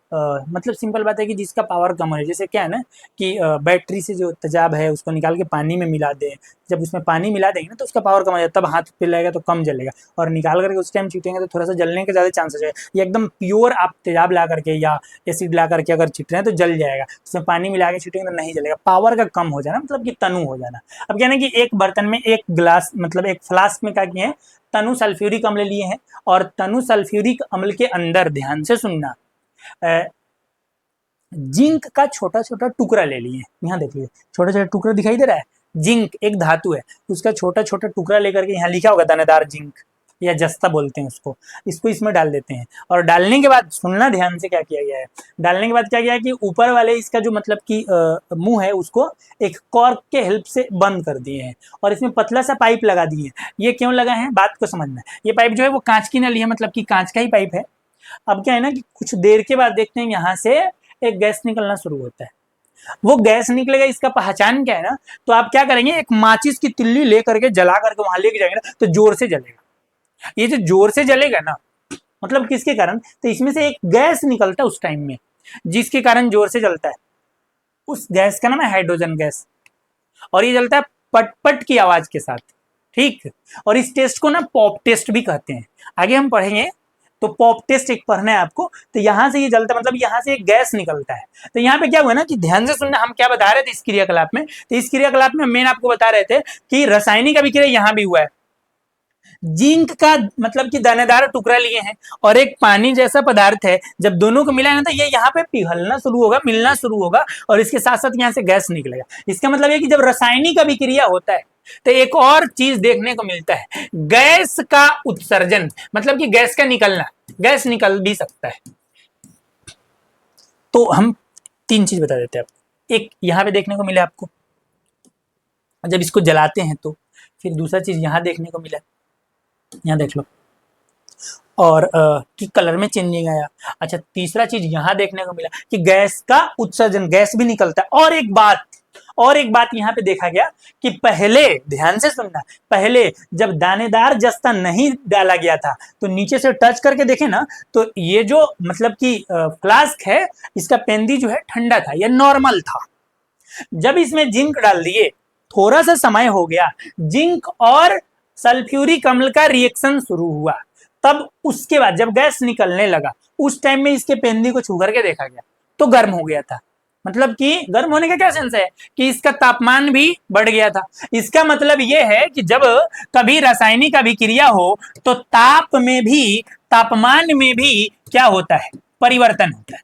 मतलब सिंपल बात है कि जिसका पावर कम है, जैसे क्या है ना कि बैटरी से जो तेजाब है उसको निकाल के पानी में मिला दें, जब उसमें पानी मिला देंगे ना तो उसका पावर कम हो जाएगा, तब हाथ पे लगेगा तो कम जलेगा, और निकाल करके उस टाइम छीटेंगे तो थोड़ा सा जलने के ज़्यादा चांस हो जाएगा। ये एकदम प्योर आप तेजाब ला करके या एसिड ला करके अगर छीट रहे हैं तो जल जाएगा, उसमें पानी मिला के छीटेंगे तो नहीं जलेगा, पावर का कम हो जाना, मतलब कि तनु हो जाना। अब क्या है कि एक बर्तन में एक गिलास, मतलब एक फ्लास्क में क्या किए हैं, तनु सल्फ्यूरिक अम्ल लिए हैं, और तनु सल्फ्यूरिक अम्ल के अंदर ध्यान से सुनना, जिंक का छोटा छोटा टुकड़ा ले लिए। यहाँ देखिए छोटा छोटा टुकड़ा दिखाई दे रहा है, जिंक एक धातु है, उसका छोटा छोटा टुकड़ा लेकर के यहाँ लिखा होगा दानेदार जिंक, या जस्ता बोलते हैं उसको, इसको इसमें डाल देते हैं। और डालने के बाद सुनना ध्यान से क्या किया गया है, डालने के बाद क्या किया है कि ऊपर वाले इसका जो मतलब कि मुंह है उसको एक कॉर्क के हेल्प से बंद कर दिए हैं और इसमें पतला सा पाइप लगा दिए हैं। ये क्यों लगा है बात को समझना। ये पाइप जो है वो कांच की नली है, मतलब कि कांच का ही पाइप है। अब क्या है ना कि कुछ देर के बाद देखते हैं यहाँ से एक गैस निकलना शुरू होता है। वो गैस निकलेगा, इसका पहचान क्या है ना, तो आप क्या करेंगे, एक माचिस की तिल्ली लेकर के जला करके वहां लेके जाएंगे ना, तो जोर से जलेगा। ये जो जोर से जलेगा ना, मतलब किसके कारण, तो इसमें से एक गैस निकलता है उस टाइम में, जिसके कारण जोर से जलता है। उस गैस का नाम है हाइड्रोजन गैस, और ये जलता है पट पट की आवाज के साथ, ठीक। और इस टेस्ट को ना पॉप टेस्ट भी कहते हैं, आगे हम पढ़ेंगे। तो पॉप टेस्ट एक पढ़ना है आपको। तो यहां से ये जलता है, मतलब यहां से एक गैस निकलता है। तो यहाँ पे क्या हुआ ना कि ध्यान से सुनना, हम क्या बता रहे थे इस क्रियाकलाप में, तो इस क्रियाकलाप में मेन आपको बता रहे थे कि रासायनिक अभिक्रिया यहां भी हुआ है। जिंक का मतलब कि दानेदार टुकड़ा लिए हैं और एक पानी जैसा पदार्थ है, जब दोनों को मिलाया ना तो ये यहाँ पे पिघलना शुरू होगा, मिलना शुरू होगा और इसके साथ साथ यहाँ से गैस निकलेगा। इसका मतलब है कि जब रासायनिक अभिक्रिया होता है तो एक और चीज देखने को मिलता है, गैस का उत्सर्जन, मतलब कि गैस का निकलना। गैस निकल भी सकता है। तो हम तीन चीज बता देते हैं आपको। एक यहाँ पे देखने को मिला आपको जब इसको जलाते हैं, तो फिर दूसरा चीज यहाँ देखने को मिला, यहाँ देख लो, और कि कलर में चेंजिंग आया। अच्छा, तीसरा चीज यहाँ देखने को मिला कि गैस का उत्सर्जन, गैस भी निकलता है। और एक बात यहाँ पे देखा गया कि पहले, ध्यान से सुनना, पहले जब दानेदार जस्ता नहीं डाला गया था तो नीचे से टच करके देखे ना, तो ये जो मतलब कि फ्लास्क है, इसका पेंदी जो है ठंडा था, यह नॉर्मल था। जब इसमें जिंक डाल दिए, थोड़ा सा समय हो गया, जिंक और सल्फ्यूरिक अम्ल का रिएक्शन शुरू हुआ, तब उसके बाद जब गैस निकलने लगा, उस टाइम में इसके पेंदी को छू करके देखा गया तो गर्म हो गया था। मतलब कि गर्म होने का क्या सेंस है कि इसका तापमान भी बढ़ गया था। इसका मतलब यह है कि जब कभी रासायनिक अभिक्रिया हो तो तापमान में भी क्या होता है, परिवर्तन होता है।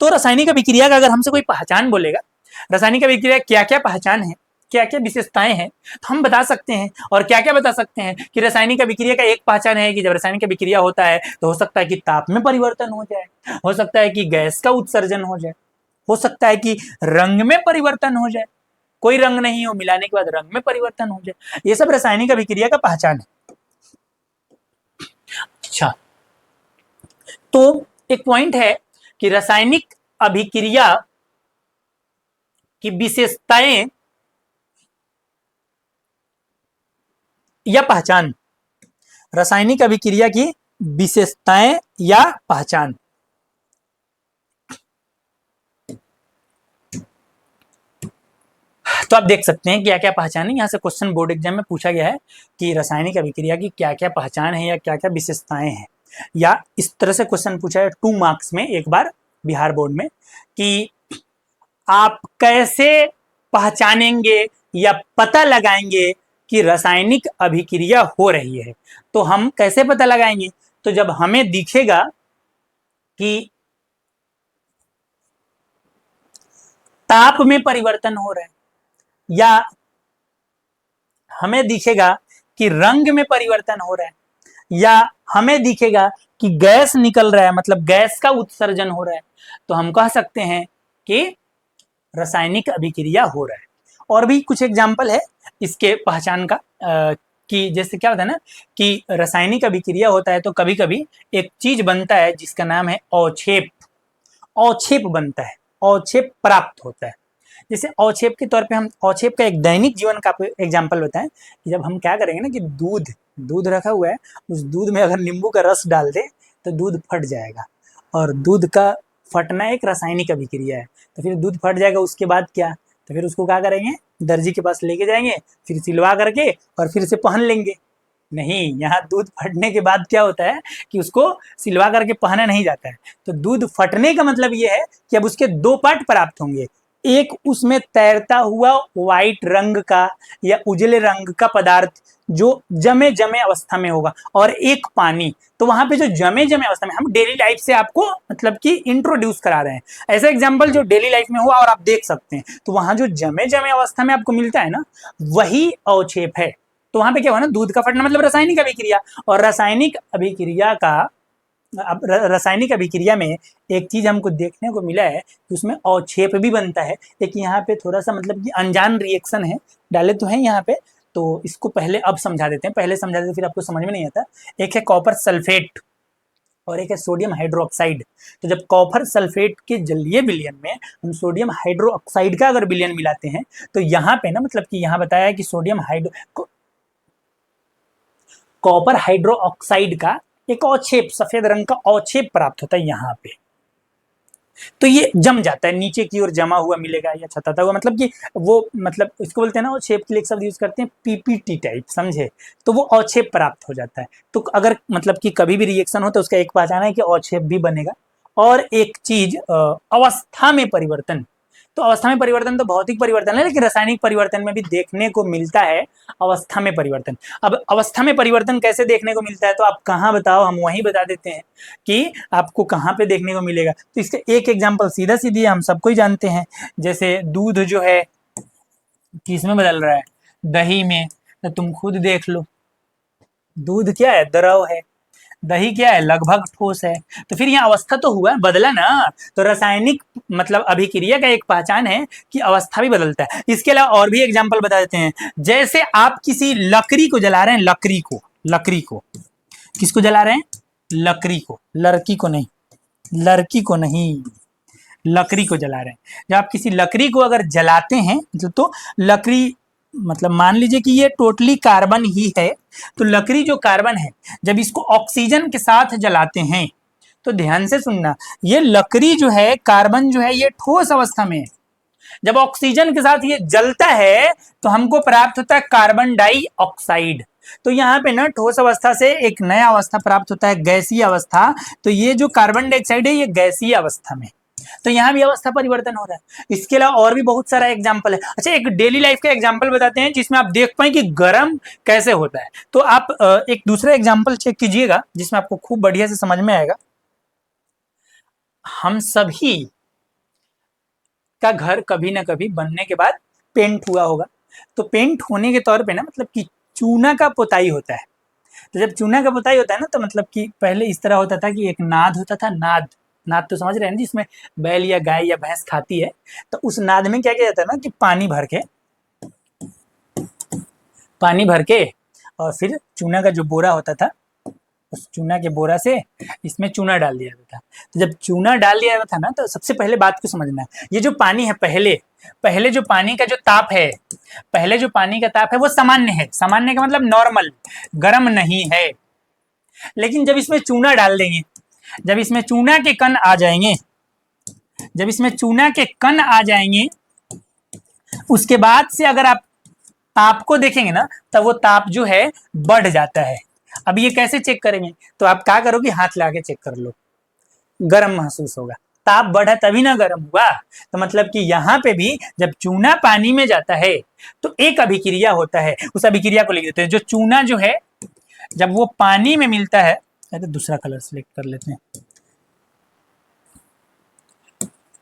तो रासायनिक अभिक्रिया का अगर हमसे कोई पहचान बोलेगा, रासायनिक अभिक्रिया क्या क्या पहचान है, क्या क्या विशेषताएं हैं, तो हम बता सकते हैं। और क्या क्या बता सकते हैं कि रासायनिक अभिक्रिया का एक पहचान है कि जब रासायनिक अभिक्रिया होता है तो हो सकता है कि ताप में परिवर्तन हो जाए, हो सकता है कि गैस का उत्सर्जन हो जाए, हो सकता है कि रंग में परिवर्तन हो जाए, कोई रंग नहीं हो, मिलाने के बाद रंग में परिवर्तन हो जाए। ये सब रासायनिक अभिक्रिया का पहचान है। अच्छा, तो एक पॉइंट है कि रासायनिक अभिक्रिया की विशेषताएं या पहचान, रासायनिक अभिक्रिया की विशेषताएं या पहचान। तो आप देख सकते हैं क्या क्या पहचान है। यहाँ से क्वेश्चन बोर्ड एग्जाम में पूछा गया है कि रासायनिक अभिक्रिया की क्या क्या पहचान है या क्या क्या विशेषताएं हैं, या इस तरह से क्वेश्चन पूछा है 2 मार्क्स में एक बार बिहार बोर्ड में कि आप कैसे पहचानेंगे या पता लगाएंगे कि रासायनिक अभिक्रिया हो रही है। तो हम कैसे पता लगाएंगे, तो जब हमें दिखेगा कि ताप में परिवर्तन हो रहा है, या हमें दिखेगा कि रंग में परिवर्तन हो रहा है, या हमें दिखेगा कि गैस निकल रहा है, मतलब गैस का उत्सर्जन हो रहा है, तो हम कह सकते हैं कि रासायनिक अभिक्रिया हो रहा है। और भी कुछ एग्जाम्पल है इसके पहचान का, कि जैसे क्या होता है ना कि रासायनिक अभिक्रिया होता है तो कभी कभी एक चीज बनता है जिसका नाम है अवक्षेप। अवक्षेप बनता है, अवक्षेप प्राप्त होता है। जैसे अवक्षेप के तौर पे हम अवक्षेप का एक दैनिक जीवन का एग्जाम्पल बताएं कि जब हम क्या करेंगे ना कि दूध रखा हुआ है, उस दूध में अगर नींबू का रस डाल दे तो दूध फट जाएगा, और दूध का फटना एक रासायनिक अभिक्रिया है। तो फिर दूध फट जाएगा, उसके बाद क्या, तो फिर उसको क्या करेंगे, दर्जी के पास लेके जाएंगे, फिर सिलवा करके और फिर से पहन लेंगे। नहीं, यहाँ दूध फटने के बाद क्या होता है कि उसको सिलवा करके पहना नहीं जाता है। तो दूध फटने का मतलब ये है कि अब उसके 2 पार्ट प्राप्त होंगे, एक उसमें तैरता हुआ व्हाइट रंग का या उजले रंग का पदार्थ जो जमे अवस्था में होगा, और एक पानी। तो वहां पे जो जमे अवस्था में, हम डेली लाइफ से आपको मतलब कि इंट्रोड्यूस करा रहे हैं, ऐसा एग्जांपल जो डेली लाइफ में हुआ और आप देख सकते हैं। तो वहां जो जमे अवस्था में आपको मिलता है ना, वही अवक्षेप है। तो वहां पे क्या हुआ ना, दूध का फटना मतलब रासायनिक अभिक्रिया। और रासायनिक अभिक्रिया का, अब रासायनिक अभिक्रिया में एक चीज हमको देखने को मिला है कि उसमें अवक्षेप भी बनता है। एक यहाँ पे थोड़ा सा मतलब कि अनजान रिएक्शन है, डाले तो है यहाँ पे, तो इसको पहले अब समझा देते हैं, पहले समझा देते फिर आपको समझ में नहीं आता। एक है कॉपर सल्फेट और एक है सोडियम हाइड्रोक्साइड। तो जब कॉपर सल्फेट के जलीय विलयन में हम सोडियम हाइड्रोक्साइड का अगर विलयन मिलाते हैं तो यहाँ पे ना मतलब कि यहाँ बताया है कि सोडियम हाइड्रो कॉपर हाइड्रोक्साइड का एक अवक्षेप, सफेद रंग का अवक्षेप प्राप्त होता है यहाँ पे। तो ये जम जाता है, नीचे की ओर जमा हुआ मिलेगा या छताता हुआ, मतलब कि वो मतलब इसको बोलते हैं ना, वो शेप के लिए एक शब्द यूज करते हैं पीपीटी टाइप, समझे। तो वो अवक्षेप प्राप्त हो जाता है। तो अगर मतलब कि कभी भी रिएक्शन हो तो उसका एक पहचान है कि अवक्षेप भी बनेगा। और एक चीज अवस्था में परिवर्तन, तो अवस्था में परिवर्तन तो भौतिक परिवर्तन है, लेकिन रासायनिक परिवर्तन में भी देखने को मिलता है अवस्था में परिवर्तन। अब अवस्था में परिवर्तन कैसे देखने को मिलता है, तो आप कहाँ बताओ, हम वहीं बता देते हैं कि आपको कहाँ पे देखने को मिलेगा। तो इसका एक एग्जांपल सीधा सीधी हम सबको ही जानते हैं, जैसे दूध जो है किसमें बदल रहा है, दही में। तो तुम खुद देख लो, दूध क्या है, द्रव है, दही क्या है, लगभग ठोस है। तो फिर यहाँ अवस्था तो हुआ, बदला ना। तो रासायनिक मतलब अभिक्रिया का एक पहचान है कि अवस्था भी बदलता है। इसके अलावा और भी एग्जांपल बता देते हैं, जैसे आप किसी लकड़ी को जला रहे हैं, लकड़ी को किसको जला रहे हैं, लकड़ी को, लड़की को नहीं, लड़की को नहीं, लकड़ी को जला रहे हैं। जब आप किसी लकड़ी को अगर जलाते हैं तो लकड़ी मतलब मान लीजिए कि ये टोटली कार्बन ही है, तो लकड़ी जो कार्बन है जब इसको ऑक्सीजन के साथ जलाते हैं, तो ध्यान से सुनना, ये लकड़ी जो है, कार्बन जो है, ये ठोस अवस्था में है। जब ऑक्सीजन के साथ ये जलता है तो हमको प्राप्त होता है कार्बन डाइऑक्साइड। तो यहाँ पे ना ठोस अवस्था से एक नया अवस्था प्राप्त होता है, गैसीय अवस्था। तो ये जो कार्बन डाइऑक्साइड है ये गैसीय अवस्था में, तो यहाँ भी अवस्था परिवर्तन हो रहा है। इसके अलावा और भी बहुत सारा एग्जाम्पल है। अच्छा, एक डेली लाइफ का एग्जाम्पल बताते हैं जिसमें आप देख पाए कि गर्म कैसे होता है। तो आप एक दूसरा एग्जाम्पल चेक कीजिएगा जिसमें आपको खूब बढ़िया से समझ में आएगा। हम सभी का घर कभी ना कभी बनने के बाद पेंट हुआ होगा। तो पेंट होने के तौर पे ना मतलब कि चूना का पुताई होता है। तो जब चूना का पुताई होता है ना, तो मतलब कि पहले इस तरह होता था कि एक नाद होता था, नाद तो समझ रहे हैं ना, जिसमें बैल या गाय या भैंस खाती है। तो उस नाद में क्या किया जाता है ना कि पानी भर के और फिर चूना का जो बोरा होता था, उस चूना के बोरा से इसमें चूना डाल दिया जाता था। तो जब चूना डाल दिया जाता था ना, तो सबसे पहले बात को समझना है, ये जो पानी है, पहले जो पानी का जो ताप है, पहले जो पानी का ताप है वो सामान्य है। सामान्य का मतलब नॉर्मल, गर्म नहीं है। लेकिन जब इसमें चूना डाल देंगे, जब इसमें चूना के कण आ जाएंगे, जब इसमें चूना के कण आ जाएंगे, उसके बाद से अगर आप ताप को देखेंगे ना, तब वो ताप जो है बढ़ जाता है। अब ये कैसे चेक करेंगे, तो आप क्या करोगे, हाथ लगा चेक कर लो, गर्म महसूस होगा। ताप बढ़ा तभी ना गर्म हुआ। तो मतलब कि यहाँ पे भी जब चूना पानी में जाता है तो एक अभिक्रिया होता है, उस अभिक्रिया को लिख देते हैं। जो चूना जो है जब वो पानी में मिलता है, तो दूसरा कलर सिलेक्ट कर लेते हैं।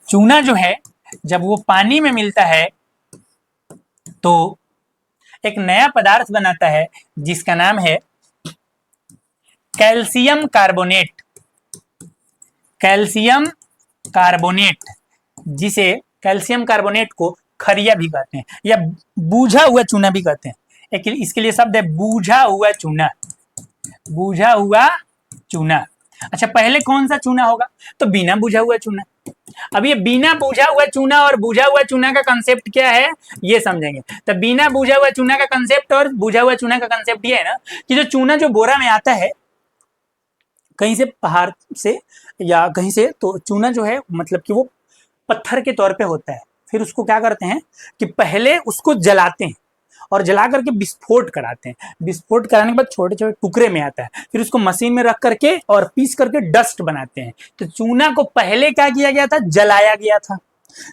चूना जो है जब वो पानी में मिलता है तो एक नया पदार्थ बनाता है जिसका नाम है कैल्शियम कार्बोनेट। कैल्शियम कार्बोनेट, जिसे कैल्शियम कार्बोनेट को खरिया भी कहते हैं या बूझा हुआ चूना भी कहते हैं। इसके लिए शब्द है बूझा हुआ चूना, बूझा हुआ चूना। अच्छा, पहले कौन सा चूना होगा, तो बिना बूझा हुआ चूना। अब ये बिना बूझा हुआ चूना और बूझा हुआ चूना का कंसेप्ट क्या है, ये समझेंगे। तो बिना बूझा हुआ चूना का कंसेप्ट और बूझा हुआ चूना का कंसेप्ट ये है ना कि जो चूना जो बोरा में आता है कहीं से, पहाड़ से या कहीं से, तो चूना जो है मतलब कि वो पत्थर के तौर पे होता है। फिर उसको क्या करते हैं कि पहले उसको जलाते हैं और जला करके विस्फोट कराते हैं। विस्फोट कराने के बाद छोटे छोटे टुकड़े में आता है, फिर उसको मशीन में रख करके और पीस करके डस्ट बनाते हैं। तो चूना को पहले क्या किया गया था, जलाया गया था।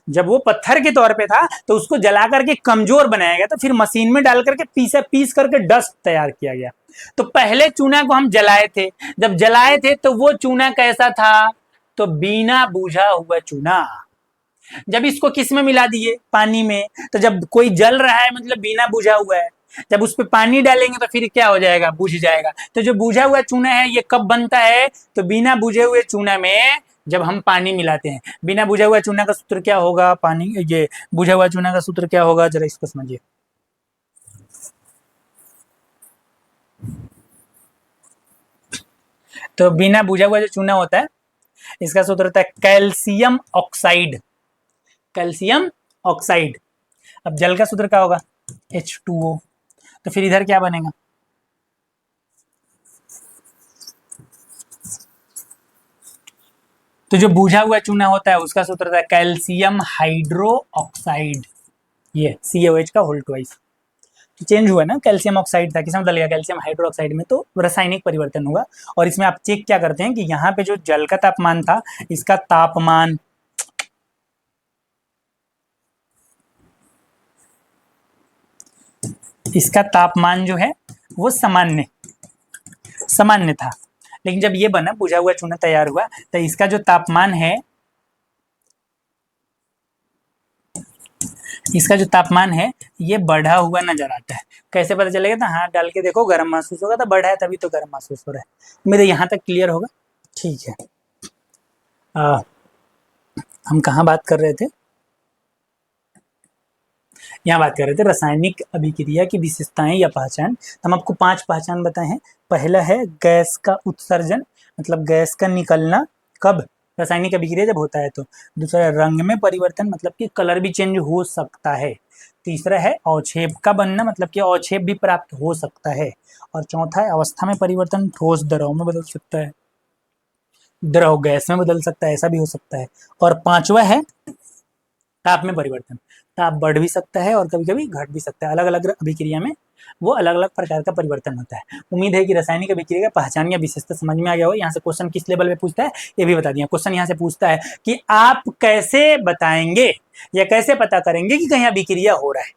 जब वो पत्थर के तौर पे था तो उसको जला करके कमजोर बनाया गया था, फिर मशीन में डाल करके पीस करके डस्ट तैयार किया गया। तो पहले चूना को हम जलाए थे, जब जलाए थे तो वो चूना कैसा था, तो बिना बूझा हुआ चूना। जब इसको किस में मिला दिए, पानी में, तो जब कोई जल रहा है मतलब बिना बुझा हुआ है। जब उस पर पानी डालेंगे तो फिर क्या हो जाएगा, बुझ जाएगा। तो जो बुझा हुआ चूना है ये कब बनता है, तो बिना बुझे हुए चूना में जब हम पानी मिलाते हैं। बिना बुझा हुआ चूना का सूत्र क्या होगा, पानी, ये बुझा हुआ चूना का सूत्र क्या होगा, जरा इसको समझिए। तो बिना बुझा हुआ जो चूना होता है इसका सूत्र होता है कैल्शियम ऑक्साइड, कैल्शियम ऑक्साइड। अब जल का सूत्र क्या होगा, H2O। तो फिर इधर क्या बनेगा, तो जो बुझा हुआ चूना होता है उसका सूत्र होता है कैल्शियम हाइड्रो ऑक्साइड, ये CaOH का होल ट्वाइस। तो चेंज हुआ ना, कैल्शियम ऑक्साइड था, किसमें बदल गया, कैल्शियम हाइड्रो ऑक्साइड में। तो रासायनिक परिवर्तन हुआ। और इसमें आप चेक क्या करते हैं कि यहाँ पे जो जल का तापमान था, इसका तापमान जो है वो सामान्य था। लेकिन जब ये बना, बुझा हुआ चूना तैयार हुआ, तो इसका जो तापमान है, ये बढ़ा हुआ नजर आता है। कैसे पता चलेगा, तो हाथ डाल के देखो, गर्म महसूस होगा, तो बढ़ा है तभी तो गर्म महसूस हो रहा है। मेरे यहाँ तक क्लियर होगा, ठीक है। हम कहाँ बात कर रहे थे, यहाँ बात कर रहे थे रासायनिक अभिक्रिया की विशेषताएं या पहचान। हम आपको 5 पहचान बताए हैं। पहला है गैस का उत्सर्जन, मतलब गैस का निकलना कब, रासायनिक अभिक्रिया जब होता है तो। दूसरा, रंग में परिवर्तन, मतलब कि कलर भी चेंज हो सकता है। तीसरा है अवक्षेप का बनना, मतलब कि अवक्षेप भी प्राप्त हो सकता है। और चौथा है अवस्था में परिवर्तन, ठोस द्रव में बदल सकता है, द्रव गैस में बदल सकता है, ऐसा भी हो सकता है। और पांचवा है ताप में परिवर्तन, ताप बढ़ भी सकता है और कभी कभी घट भी सकता है। अलग अलग अभिक्रिया में वो अलग अलग प्रकार का परिवर्तन होता है। उम्मीद है कि रासायनिक अभिक्रिया का पहचान या विशेषता समझ में आ गया हो। यहाँ से क्वेश्चन किस लेवल पे पूछता है ये भी बता दिया। क्वेश्चन यहाँ से पूछता है कि आप कैसे बताएंगे या कैसे पता करेंगे कि कहीं अभिक्रिया हो रहा है।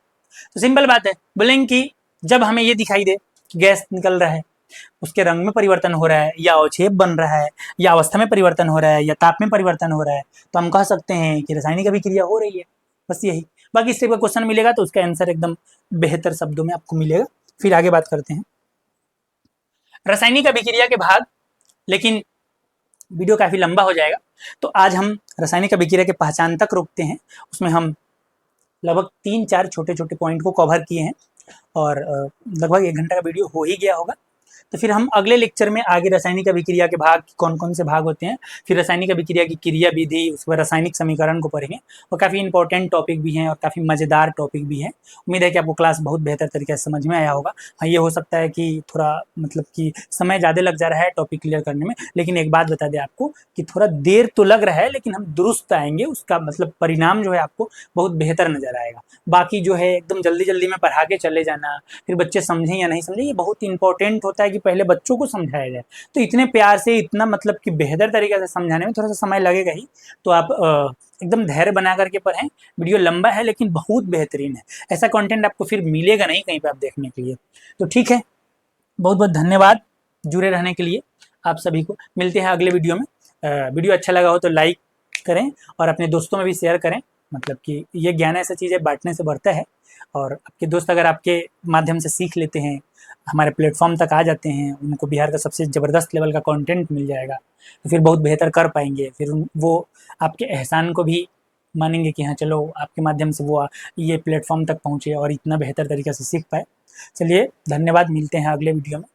तो सिंपल बात है, बोलेंगे कि जब हमें ये दिखाई दे कि गैस निकल रहा है, उसके रंग में परिवर्तन हो रहा है, या अवक्षेप बन रहा है, या अवस्था में परिवर्तन हो रहा है, या ताप में परिवर्तन हो रहा है, तो हम कह सकते हैं कि रासायनिक अभिक्रिया हो रही है। बस यही। बाकी इस टाइप का क्वेश्चन मिलेगा तो उसका आंसर एकदम बेहतर शब्दों में आपको मिलेगा। फिर आगे बात करते हैं रासायनिक अभिक्रिया के भाग, लेकिन वीडियो काफी लंबा हो जाएगा, तो आज हम रासायनिक अभिक्रिया के पहचान तक रोकते हैं। उसमें हम लगभग 3-4 छोटे छोटे पॉइंट को कवर किए हैं और लगभग 1 घंटा का वीडियो हो ही गया होगा। तो फिर हम अगले लेक्चर में आगे रासायनिक अभिक्रिया के भाग कौन कौन से भाग होते हैं, फिर रासायनिक अभिक्रिया की क्रिया विधि, उसके बाद रासायनिक समीकरण को पढ़ेंगे। और काफ़ी इंपॉर्टेंट टॉपिक भी हैं और काफ़ी मज़ेदार टॉपिक भी हैं। उम्मीद है कि आपको क्लास बहुत बेहतर तरीके से समझ में आया होगा। हाँ, ये हो सकता है कि थोड़ा मतलब कि समय ज़्यादा लग जा रहा है टॉपिक क्लियर करने में, लेकिन एक बात बता दें आपको कि थोड़ा देर तो लग रहा है, लेकिन हम दुरुस्त आएंगे, उसका मतलब परिणाम जो है आपको बहुत बेहतर नज़र आएगा। बाकी जो है एकदम जल्दी जल्दी में पढ़ा के चले जाना, फिर बच्चे समझें या नहीं समझें, ये बहुत इंपॉर्टेंट होता है कि पहले बच्चों को समझाया जाए। तो इतने प्यार से, इतना मतलब कि बेहतर तरीके से समझाने में थोड़ा सा समय लगेगा ही। तो आप एकदम धैर्य बना करके पढ़ें। वीडियो लंबा है लेकिन बहुत बेहतरीन है। ऐसा कंटेंट आपको फिर मिलेगा नहीं कहीं पे आप देखने के लिए। तो ठीक है, बहुत बहुत धन्यवाद जुड़े रहने के लिए। आप सभी को मिलते हैं अगले वीडियो में। वीडियो अच्छा लगा हो तो लाइक करें और अपने दोस्तों में भी शेयर करें। मतलब कि ये ज्ञान ऐसा चीज़ है, बांटने से बढ़ता है। और आपके दोस्त अगर आपके माध्यम से सीख लेते हैं, हमारे प्लेटफॉर्म तक आ जाते हैं, उनको बिहार का सबसे ज़बरदस्त लेवल का कंटेंट मिल जाएगा, तो फिर बहुत बेहतर कर पाएंगे। फिर वो आपके एहसान को भी मानेंगे कि हाँ चलो आपके माध्यम से वो ये प्लेटफॉर्म तक पहुँचे और इतना बेहतर तरीके से सीख पाए। चलिए धन्यवाद, मिलते हैं अगले वीडियो में।